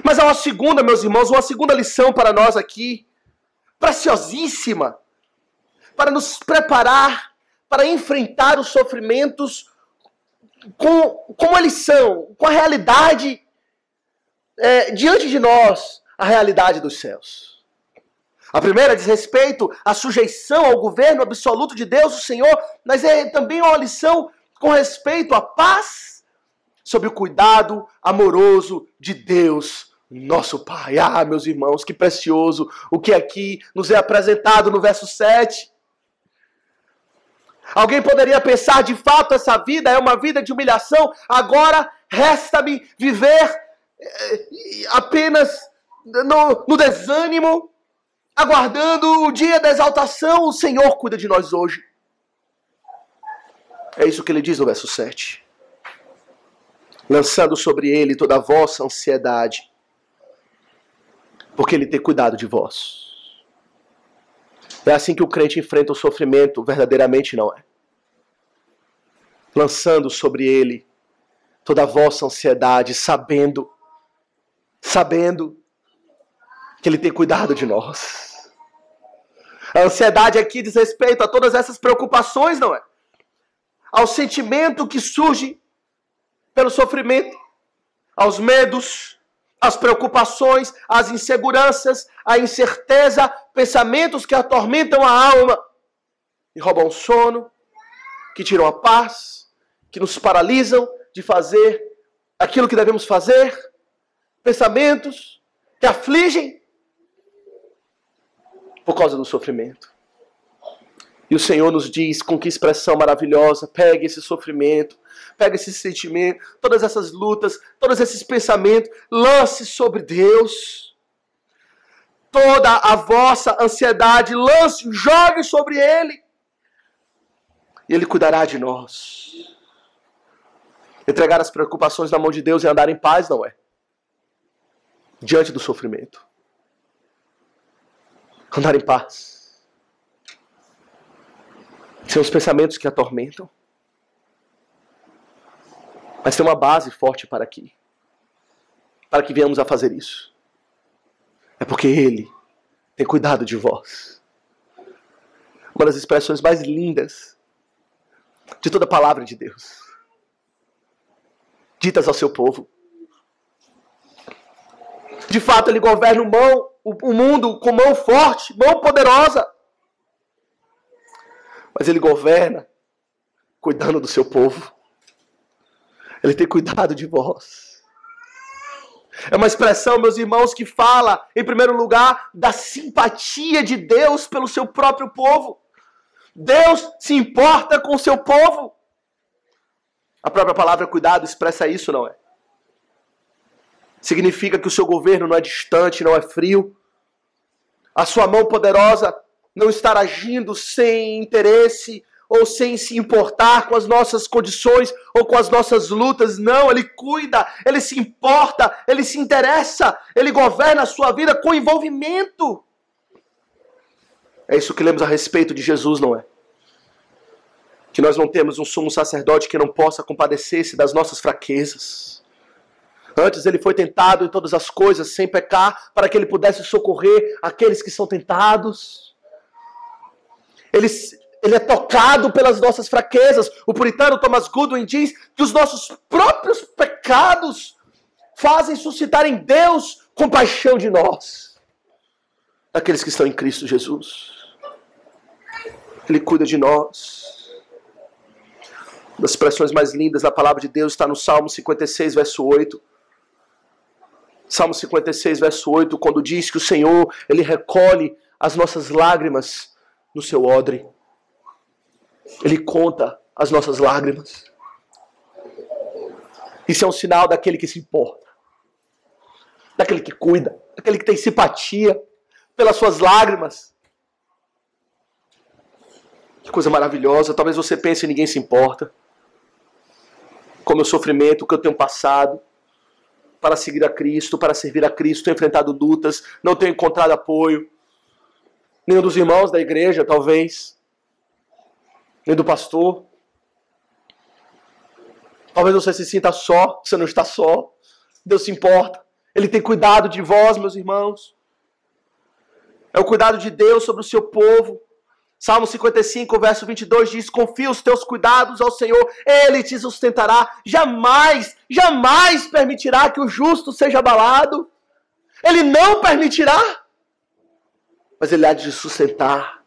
Mas há uma segunda, meus irmãos, uma segunda lição para nós aqui, preciosíssima, para nos preparar para enfrentar os sofrimentos como eles são, com a realidade diante de nós, a realidade dos céus. A primeira diz respeito à sujeição ao governo absoluto de Deus, o Senhor, mas é também uma lição com respeito à paz sob o cuidado amoroso de Deus, nosso Pai. Ah, meus irmãos, que precioso o que aqui nos é apresentado no verso 7. Alguém poderia pensar, de fato, essa vida é uma vida de humilhação, agora resta-me viver apenas no desânimo, aguardando o dia da exaltação. O Senhor cuida de nós hoje. É isso que ele diz no verso 7. Lançando sobre ele toda a vossa ansiedade, porque ele tem cuidado de vós. É assim que o crente enfrenta o sofrimento, verdadeiramente não é. Lançando sobre ele toda a vossa ansiedade, sabendo que ele tem cuidado de nós. A ansiedade aqui diz respeito a todas essas preocupações, não é? Ao sentimento que surge pelo sofrimento, aos medos, às preocupações, às inseguranças, à incerteza, pensamentos que atormentam a alma e roubam o sono, que tiram a paz, que nos paralisam de fazer aquilo que devemos fazer, pensamentos que afligem por causa do sofrimento. E o Senhor nos diz com que expressão maravilhosa: pegue esse sofrimento, pegue esse sentimento, todas essas lutas, todos esses pensamentos, lance sobre Deus. Toda a vossa ansiedade, lance, jogue sobre Ele. E Ele cuidará de nós. Entregar as preocupações na mão de Deus e andar em paz, não é? Diante do sofrimento. Andar em paz. São os pensamentos que atormentam. Mas tem uma base forte para que venhamos a fazer isso. É porque Ele tem cuidado de vós. Uma das expressões mais lindas de toda a palavra de Deus, ditas ao seu povo. De fato, Ele governa o mundo com mão forte, mão poderosa. Mas Ele governa cuidando do seu povo. Ele tem cuidado de vós. É uma expressão, meus irmãos, que fala, em primeiro lugar, da simpatia de Deus pelo seu próprio povo. Deus se importa com o seu povo. A própria palavra cuidado expressa isso, não é? Significa que o seu governo não é distante, não é frio. A sua mão poderosa não está agindo sem interesse ou sem se importar com as nossas condições ou com as nossas lutas. Não, Ele cuida, Ele se importa, Ele se interessa, Ele governa a sua vida com envolvimento. É isso que lemos a respeito de Jesus, não é? Que nós não temos um sumo sacerdote que não possa compadecer-se das nossas fraquezas. Antes Ele foi tentado em todas as coisas, sem pecar, para que Ele pudesse socorrer aqueles que são tentados. Ele é tocado pelas nossas fraquezas. O puritano Thomas Goodwin diz que os nossos próprios pecados fazem suscitar em Deus compaixão de nós, daqueles que estão em Cristo Jesus. Ele cuida de nós. Uma das expressões mais lindas da palavra de Deus está no Salmo 56, verso 8. Salmo 56, verso 8, quando diz que o Senhor, Ele recolhe as nossas lágrimas no seu odre. Ele conta as nossas lágrimas. Isso é um sinal daquele que se importa, daquele que cuida, daquele que tem simpatia pelas suas lágrimas. Que coisa maravilhosa. Talvez você pense que ninguém se importa com o meu sofrimento, o que eu tenho passado para seguir a Cristo, para servir a Cristo. Tenho enfrentado lutas, não tenho encontrado apoio. Nenhum dos irmãos da igreja, talvez. Nem do pastor. Talvez você se sinta só, você não está só. Deus se importa. Ele tem cuidado de vós, meus irmãos. É o cuidado de Deus sobre o seu povo. Salmo 55, verso 22 diz: confia os teus cuidados ao Senhor, Ele te sustentará. Jamais, jamais permitirá que o justo seja abalado. Ele não permitirá. Mas Ele há de sustentar.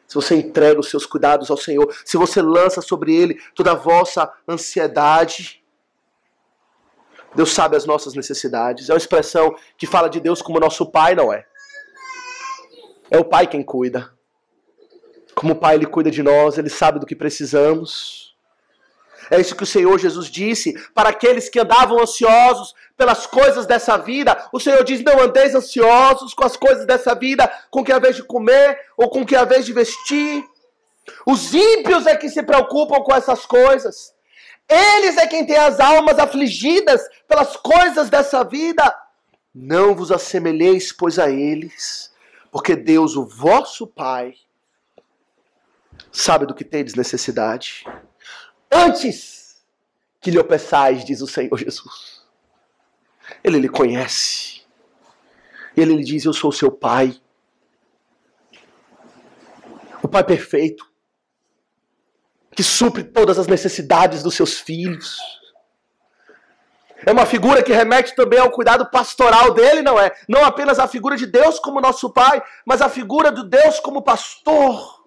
Se você entrega os seus cuidados ao Senhor, se você lança sobre Ele toda a vossa ansiedade. Deus sabe as nossas necessidades. É uma expressão que fala de Deus como nosso Pai, não é? É o Pai quem cuida. Como o Pai, Ele cuida de nós, Ele sabe do que precisamos. É isso que o Senhor Jesus disse para aqueles que andavam ansiosos pelas coisas dessa vida. O Senhor diz, não andeis ansiosos com as coisas dessa vida, com o que é a vez de comer ou com o que é a vez de vestir. Os ímpios é que se preocupam com essas coisas. Eles é quem tem as almas afligidas pelas coisas dessa vida. Não vos assemelheis, pois, a eles, porque Deus, o vosso Pai, sabe do que tendes necessidade. Antes que lhe o peçais, diz o Senhor Jesus. Ele lhe conhece. Ele lhe diz, eu sou seu Pai. O Pai perfeito, que supre todas as necessidades dos seus filhos. É uma figura que remete também ao cuidado pastoral dele, não é? Não apenas a figura de Deus como nosso Pai, mas a figura de Deus como pastor.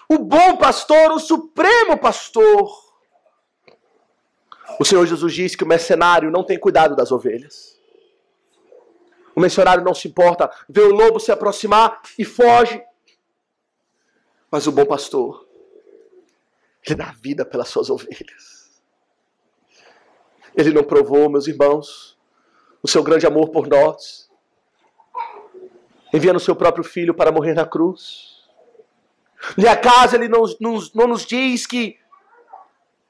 O bom pastor, o supremo pastor. O Senhor Jesus diz que o mercenário não tem cuidado das ovelhas. O mercenário não se importa, vê o lobo se aproximar e foge. Mas o bom pastor, ele dá vida pelas suas ovelhas. Ele não provou, meus irmãos, o seu grande amor por nós, enviando o seu próprio filho para morrer na cruz. E acaso ele não nos diz que,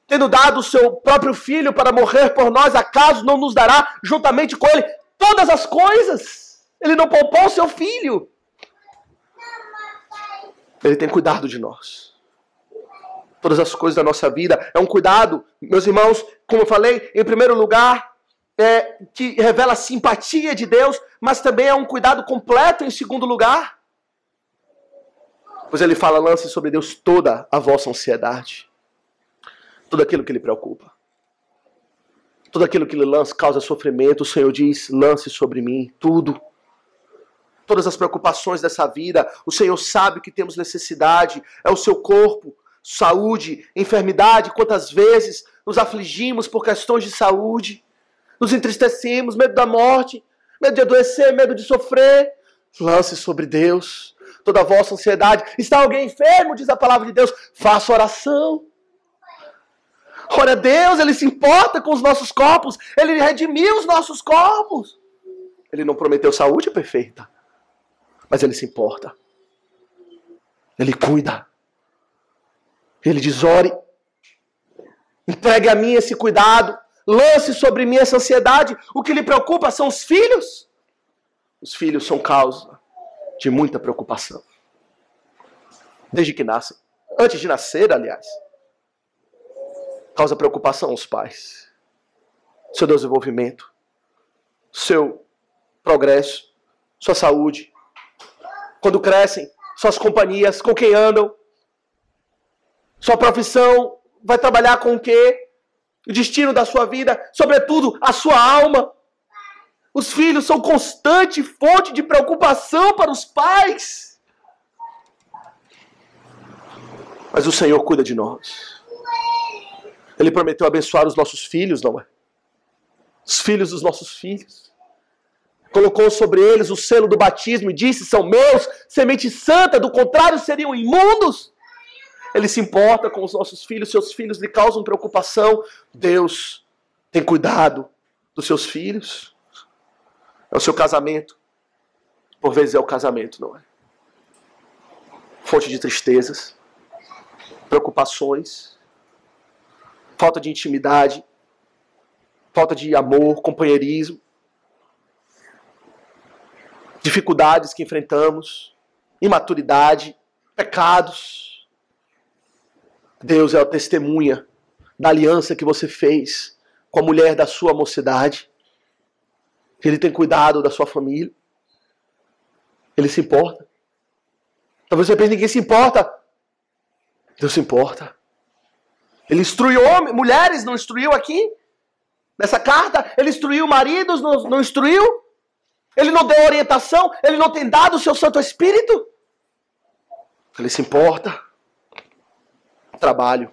tendo dado o seu próprio filho para morrer por nós, acaso não nos dará juntamente com ele todas as coisas? Ele não poupou o seu filho. Ele tem cuidado de nós. Todas as coisas da nossa vida. É um cuidado, meus irmãos, como eu falei, em primeiro lugar, que revela a simpatia de Deus, mas também é um cuidado completo em segundo lugar. Pois ele fala, lance sobre Deus toda a vossa ansiedade. Tudo aquilo que lhe preocupa. Tudo aquilo que lhe lança causa sofrimento. O Senhor diz, lance sobre mim tudo. Todas as preocupações dessa vida. O Senhor sabe que temos necessidade. É o seu corpo, saúde, enfermidade. Quantas vezes nos afligimos por questões de saúde. Nos entristecemos, medo da morte, medo de adoecer, medo de sofrer. Lance sobre Deus toda a vossa ansiedade. Está alguém enfermo, diz a palavra de Deus, faça oração. Ora, Deus, Ele se importa com os nossos corpos. Ele redimiu os nossos corpos. Ele não prometeu saúde perfeita, mas Ele se importa. Ele cuida. Ele diz, ore. Entregue a mim esse cuidado. Lance sobre mim essa ansiedade. O que lhe preocupa são os filhos. Os filhos são causa de muita preocupação. Desde que nascem. Antes de nascer, aliás. Causa preocupação aos pais. Seu desenvolvimento. Seu progresso. Sua saúde. Quando crescem, suas companhias, com quem andam. Sua profissão, vai trabalhar com o quê? O destino da sua vida, sobretudo a sua alma. Os filhos são constante fonte de preocupação para os pais. Mas o Senhor cuida de nós. Ele prometeu abençoar os nossos filhos, não é? Os filhos dos nossos filhos. Colocou sobre eles o selo do batismo e disse, são meus, semente santa, do contrário seriam imundos. Ele se importa com os nossos filhos, seus filhos lhe causam preocupação. Deus tem cuidado dos seus filhos. É o seu casamento. Por vezes é o casamento, não é? Fonte de tristezas, preocupações, falta de intimidade, falta de amor, companheirismo, dificuldades que enfrentamos, imaturidade, pecados. Deus é a testemunha da aliança que você fez com a mulher da sua mocidade. Ele tem cuidado da sua família. Ele se importa. Talvez você pense, ninguém se importa. Deus se importa. Ele instruiu homens, mulheres, não instruiu aqui? Nessa carta, ele instruiu maridos, não instruiu? Ele não deu orientação? Ele não tem dado o seu Santo Espírito? Ele se importa. Trabalho,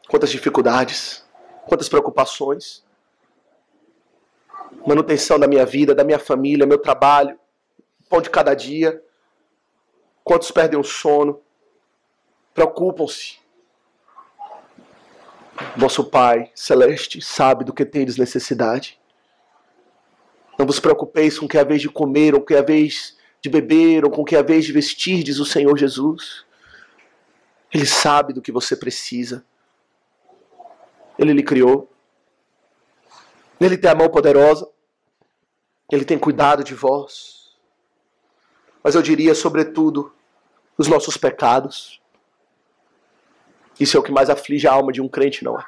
quantas dificuldades, quantas preocupações. manutenção da minha vida, da minha família, meu trabalho, pão de cada dia. Quantos perdem o sono, preocupam-se. Vosso Pai Celeste sabe do que tendes necessidade. Não vos preocupeis com o que é a vez de comer, ou com o que é a vez de beber, ou com o que é a vez de vestir, diz o Senhor Jesus. Ele sabe do que você precisa. Ele lhe criou. Ele tem a mão poderosa. Ele tem cuidado de vós. Mas eu diria, sobretudo, os nossos pecados. Isso é o que mais aflige a alma de um crente, não é?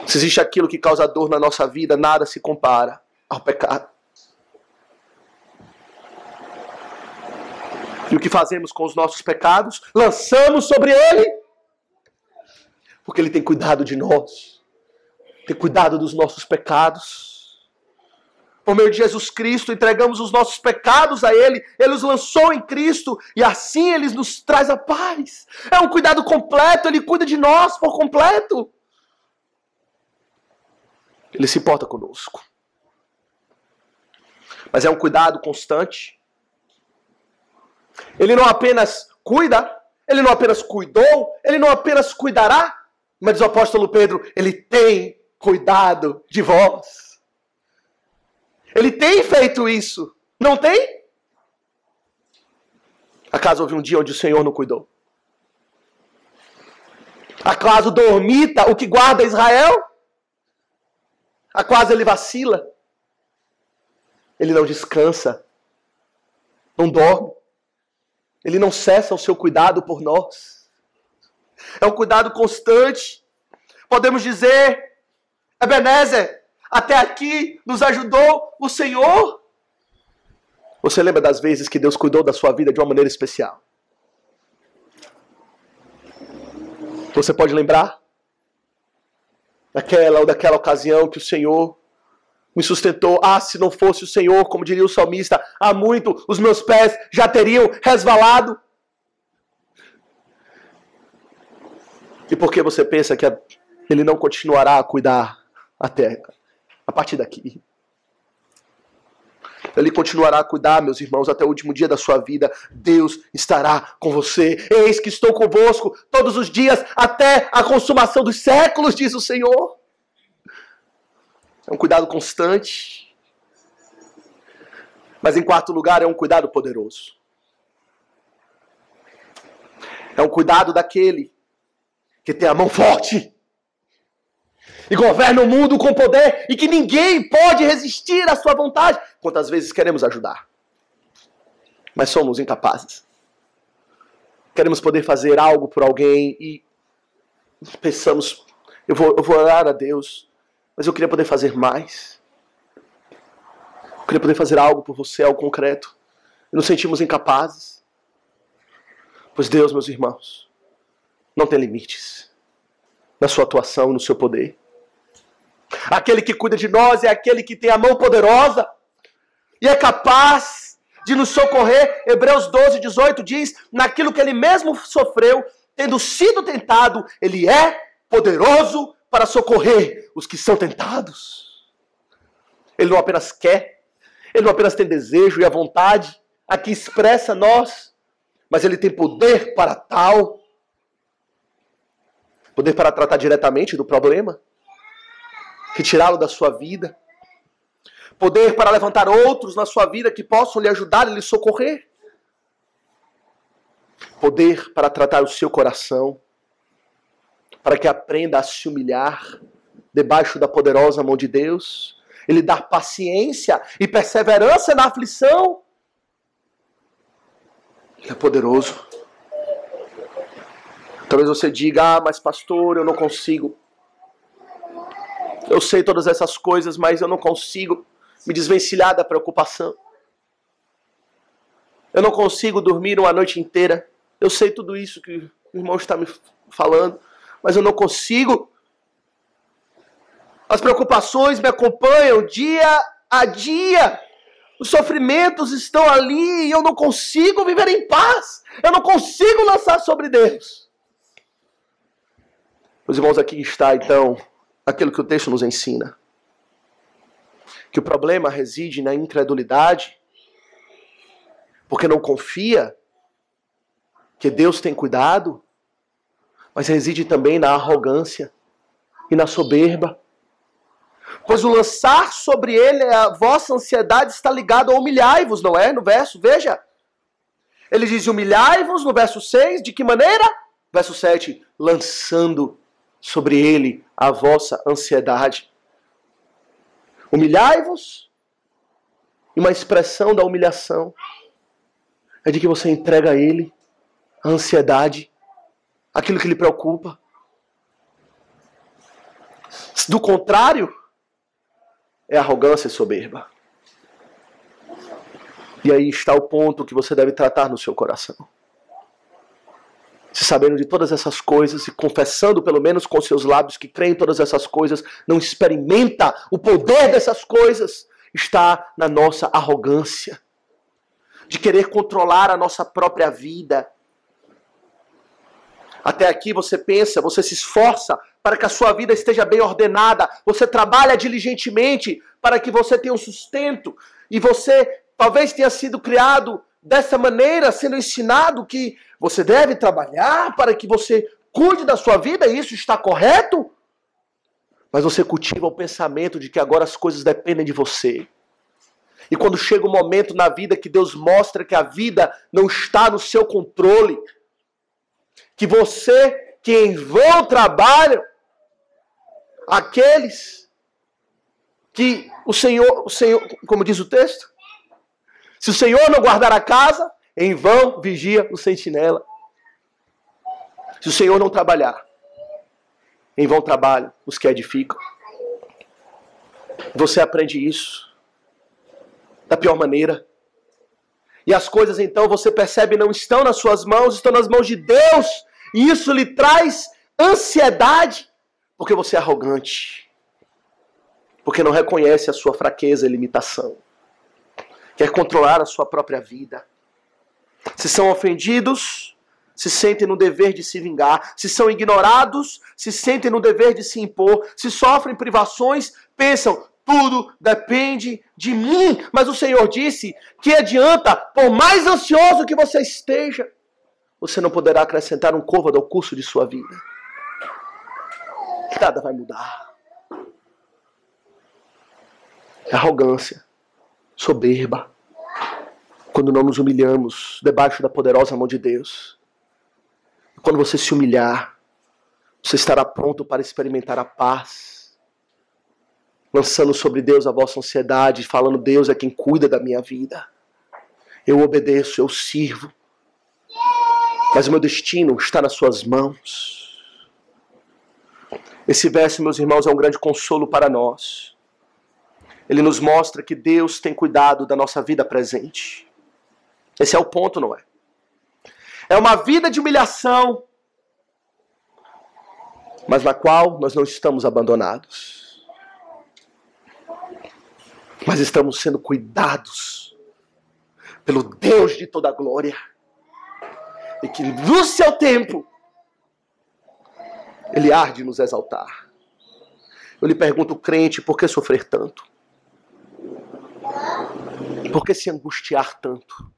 Se existe aquilo que causa dor na nossa vida, nada se compara ao pecado. E o que fazemos com os nossos pecados? Lançamos sobre Ele. Porque Ele tem cuidado de nós. Tem cuidado dos nossos pecados. Por meio de Jesus Cristo, entregamos os nossos pecados a Ele. Ele os lançou em Cristo. E assim Ele nos traz a paz. É um cuidado completo. Ele cuida de nós por completo. Ele se importa conosco. Mas é um cuidado constante. Ele não apenas cuida, Ele não apenas cuidou, Ele não apenas cuidará, mas diz o apóstolo Pedro, Ele tem cuidado de vós. Ele tem feito isso, não tem? Acaso houve um dia onde o Senhor não cuidou? Acaso dormita o que guarda Israel? Acaso ele vacila? Ele não descansa, não dorme. Ele não cessa o seu cuidado por nós. É um cuidado constante. Podemos dizer, Ebenezer, até aqui nos ajudou o Senhor. Você lembra das vezes que Deus cuidou da sua vida de uma maneira especial? Você pode lembrar? Daquela ou daquela ocasião que o Senhor me sustentou. Ah, se não fosse o Senhor, como diria o salmista, há muito os meus pés já teriam resvalado. E por que você pensa que Ele não continuará a cuidar até a partir daqui? Ele continuará a cuidar, meus irmãos, até o último dia da sua vida. Deus estará com você. Eis que estou convosco todos os dias até a consumação dos séculos, diz o Senhor. É um cuidado constante. Mas em quarto lugar, é um cuidado poderoso. É um cuidado daquele que tem a mão forte e governa o mundo com poder e que ninguém pode resistir à sua vontade. Quantas vezes queremos ajudar, mas somos incapazes. Queremos poder fazer algo por alguém e pensamos, eu vou orar a Deus, mas eu queria poder fazer mais. Eu queria poder fazer algo por você, algo concreto. E nos sentimos incapazes. Pois Deus, meus irmãos, não tem limites na sua atuação, no seu poder. Aquele que cuida de nós é aquele que tem a mão poderosa e é capaz de nos socorrer. Hebreus 12, 18 diz, naquilo que Ele mesmo sofreu, tendo sido tentado, Ele é poderoso para socorrer os que são tentados. Ele não apenas quer, Ele não apenas tem desejo e a vontade, aqui expressa nós, mas Ele tem poder para tal. Poder para tratar diretamente do problema, retirá-lo da sua vida. Poder para levantar outros na sua vida que possam lhe ajudar e lhe socorrer. Poder para tratar o seu coração, para que aprenda a se humilhar debaixo da poderosa mão de Deus. Ele dá paciência e perseverança na aflição. Ele é poderoso. Talvez você diga, mas pastor, eu não consigo. Eu sei todas essas coisas, mas eu não consigo me desvencilhar da preocupação. Eu não consigo dormir uma noite inteira. Eu sei tudo isso que o irmão está me falando, mas eu não consigo. As preocupações me acompanham dia a dia. Os sofrimentos estão ali e eu não consigo viver em paz. Eu não consigo lançar sobre Deus. Os irmãos, aqui está então aquilo que o texto nos ensina. Que o problema reside na incredulidade, porque não confia que Deus tem cuidado, mas reside também na arrogância e na soberba. Pois o lançar sobre ele a vossa ansiedade está ligado a humilhai-vos, não é? No verso, veja. Ele diz humilhai-vos no verso 6, de que maneira? Verso 7, lançando sobre ele a vossa ansiedade. Humilhai-vos, e uma expressão da humilhação é de que você entrega a ele a ansiedade, aquilo que lhe preocupa. Do contrário, é arrogância e soberba. E aí está o ponto que você deve tratar no seu coração. Se sabendo de todas essas coisas e confessando pelo menos com seus lábios que crê em todas essas coisas, não experimenta o poder dessas coisas, está na nossa arrogância de querer controlar a nossa própria vida. Até aqui você pensa, você se esforça para que a sua vida esteja bem ordenada, você trabalha diligentemente para que você tenha um sustento, e você talvez tenha sido criado dessa maneira, sendo ensinado que você deve trabalhar para que você cuide da sua vida, e isso está correto? Mas você cultiva o pensamento de que agora as coisas dependem de você. E quando chega um momento na vida que Deus mostra que a vida não está no seu controle, que você, que em vão trabalham, aqueles que o Senhor, como diz o texto, se o Senhor não guardar a casa, em vão vigia o sentinela. Se o Senhor não trabalhar, em vão trabalham os que edificam. Você aprende isso da pior maneira. E as coisas então você percebe não estão nas suas mãos, estão nas mãos de Deus. E isso lhe traz ansiedade, porque você é arrogante. Porque não reconhece a sua fraqueza e limitação. Quer controlar a sua própria vida. Se são ofendidos, se sentem no dever de se vingar. Se são ignorados, se sentem no dever de se impor. Se sofrem privações, pensam, tudo depende de mim. Mas o Senhor disse que adianta, por mais ansioso que você esteja, você não poderá acrescentar um côvado ao curso de sua vida. Nada vai mudar. Arrogância, soberba, quando não nos humilhamos debaixo da poderosa mão de Deus. Quando você se humilhar, você estará pronto para experimentar a paz, lançando sobre Deus a vossa ansiedade, falando, Deus é quem cuida da minha vida. Eu obedeço, eu sirvo, mas o meu destino está nas suas mãos. Esse verso, meus irmãos, é um grande consolo para nós. Ele nos mostra que Deus tem cuidado da nossa vida presente. Esse é o ponto, não é? É uma vida de humilhação, mas na qual nós não estamos abandonados. Mas estamos sendo cuidados pelo Deus de toda a glória. E que no seu tempo, Ele há de nos exaltar. Eu lhe pergunto, crente, por que sofrer tanto? Por que se angustiar tanto?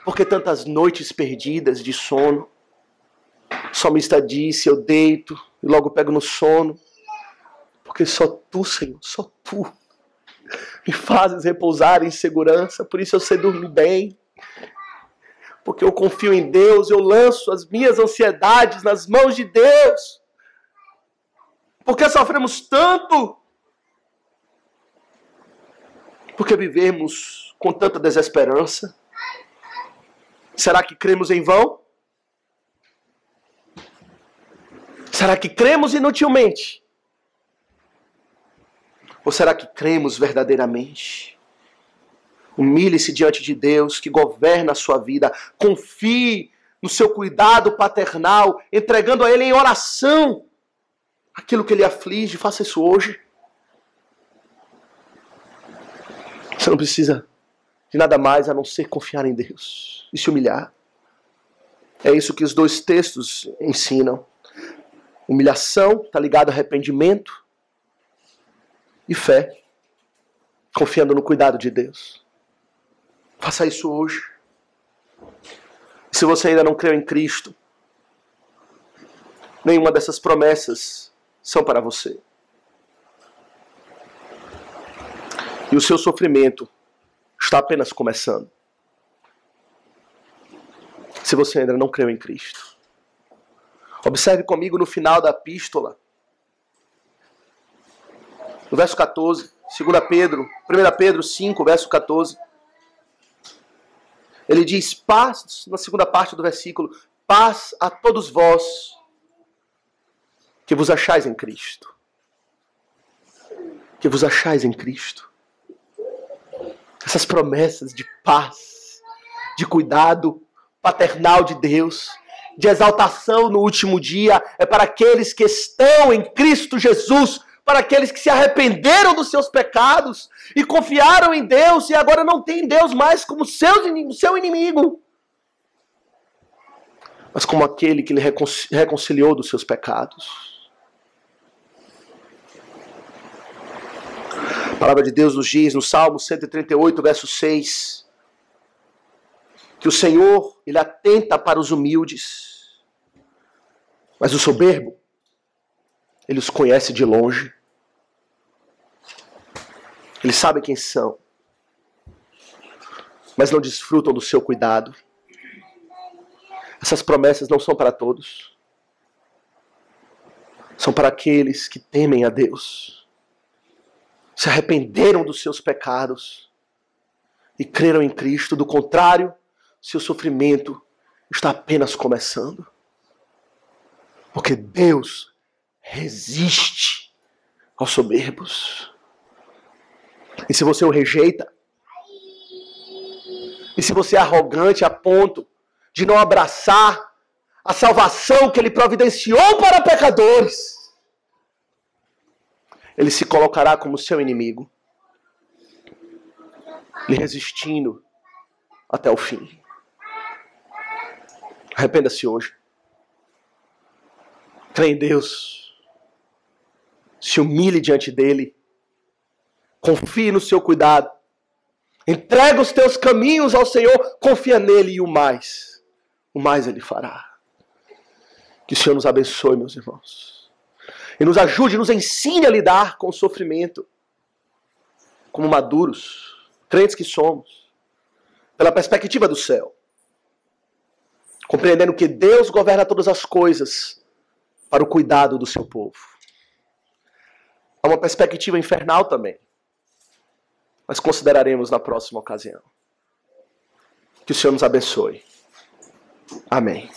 Por que tantas noites perdidas de sono? O salmista disse, eu deito e logo pego no sono. Porque só Tu, Senhor, só Tu me fazes repousar em segurança. Por isso eu sei dormir bem. Porque eu confio em Deus, eu lanço as minhas ansiedades nas mãos de Deus. Por que sofremos tanto? Por que vivemos com tanta desesperança? Será que cremos em vão? Será que cremos inutilmente? Ou será que cremos verdadeiramente? Humilhe-se diante de Deus que governa a sua vida. Confie no seu cuidado paternal, entregando a Ele em oração aquilo que Ele aflige. Faça isso hoje. Você não precisa de nada mais a não ser confiar em Deus e se humilhar. É isso que os dois textos ensinam. Humilhação está ligado a arrependimento e fé, confiando no cuidado de Deus. Faça isso hoje. Se você ainda não creu em Cristo, nenhuma dessas promessas são para você. E o seu sofrimento está apenas começando. Se você ainda não creu em Cristo. Observe comigo no final da epístola. No verso 14, 1 Pedro 5, verso 14. Ele diz, paz, na segunda parte do versículo, paz a todos vós que vos achais em Cristo. Que vos achais em Cristo. Essas promessas de paz, de cuidado paternal de Deus, de exaltação no último dia, é para aqueles que estão em Cristo Jesus, para aqueles que se arrependeram dos seus pecados e confiaram em Deus e agora não têm Deus mais como seu inimigo, mas como aquele que lhe reconciliou dos seus pecados. A palavra de Deus nos diz no Salmo 138, verso 6, que o Senhor, Ele atenta para os humildes, mas o soberbo, Ele os conhece de longe. Ele sabe quem são, mas não desfrutam do seu cuidado. Essas promessas não são para todos. São para aqueles que temem a Deus, se arrependeram dos seus pecados e creram em Cristo. Do contrário, seu sofrimento está apenas começando. Porque Deus resiste aos soberbos. E se você o rejeita, e se você é arrogante a ponto de não abraçar a salvação que Ele providenciou para pecadores, Ele se colocará como seu inimigo, lhe resistindo até o fim. Arrependa-se hoje. Crê em Deus. Se humilhe diante dEle. Confie no seu cuidado. Entrega os teus caminhos ao Senhor. Confia nele e o mais Ele fará. Que o Senhor nos abençoe, meus irmãos. E nos ajude, nos ensine a lidar com o sofrimento. Como maduros, crentes que somos. Pela perspectiva do céu. Compreendendo que Deus governa todas as coisas para o cuidado do seu povo. Há uma perspectiva infernal também. Mas consideraremos na próxima ocasião. Que o Senhor nos abençoe. Amém.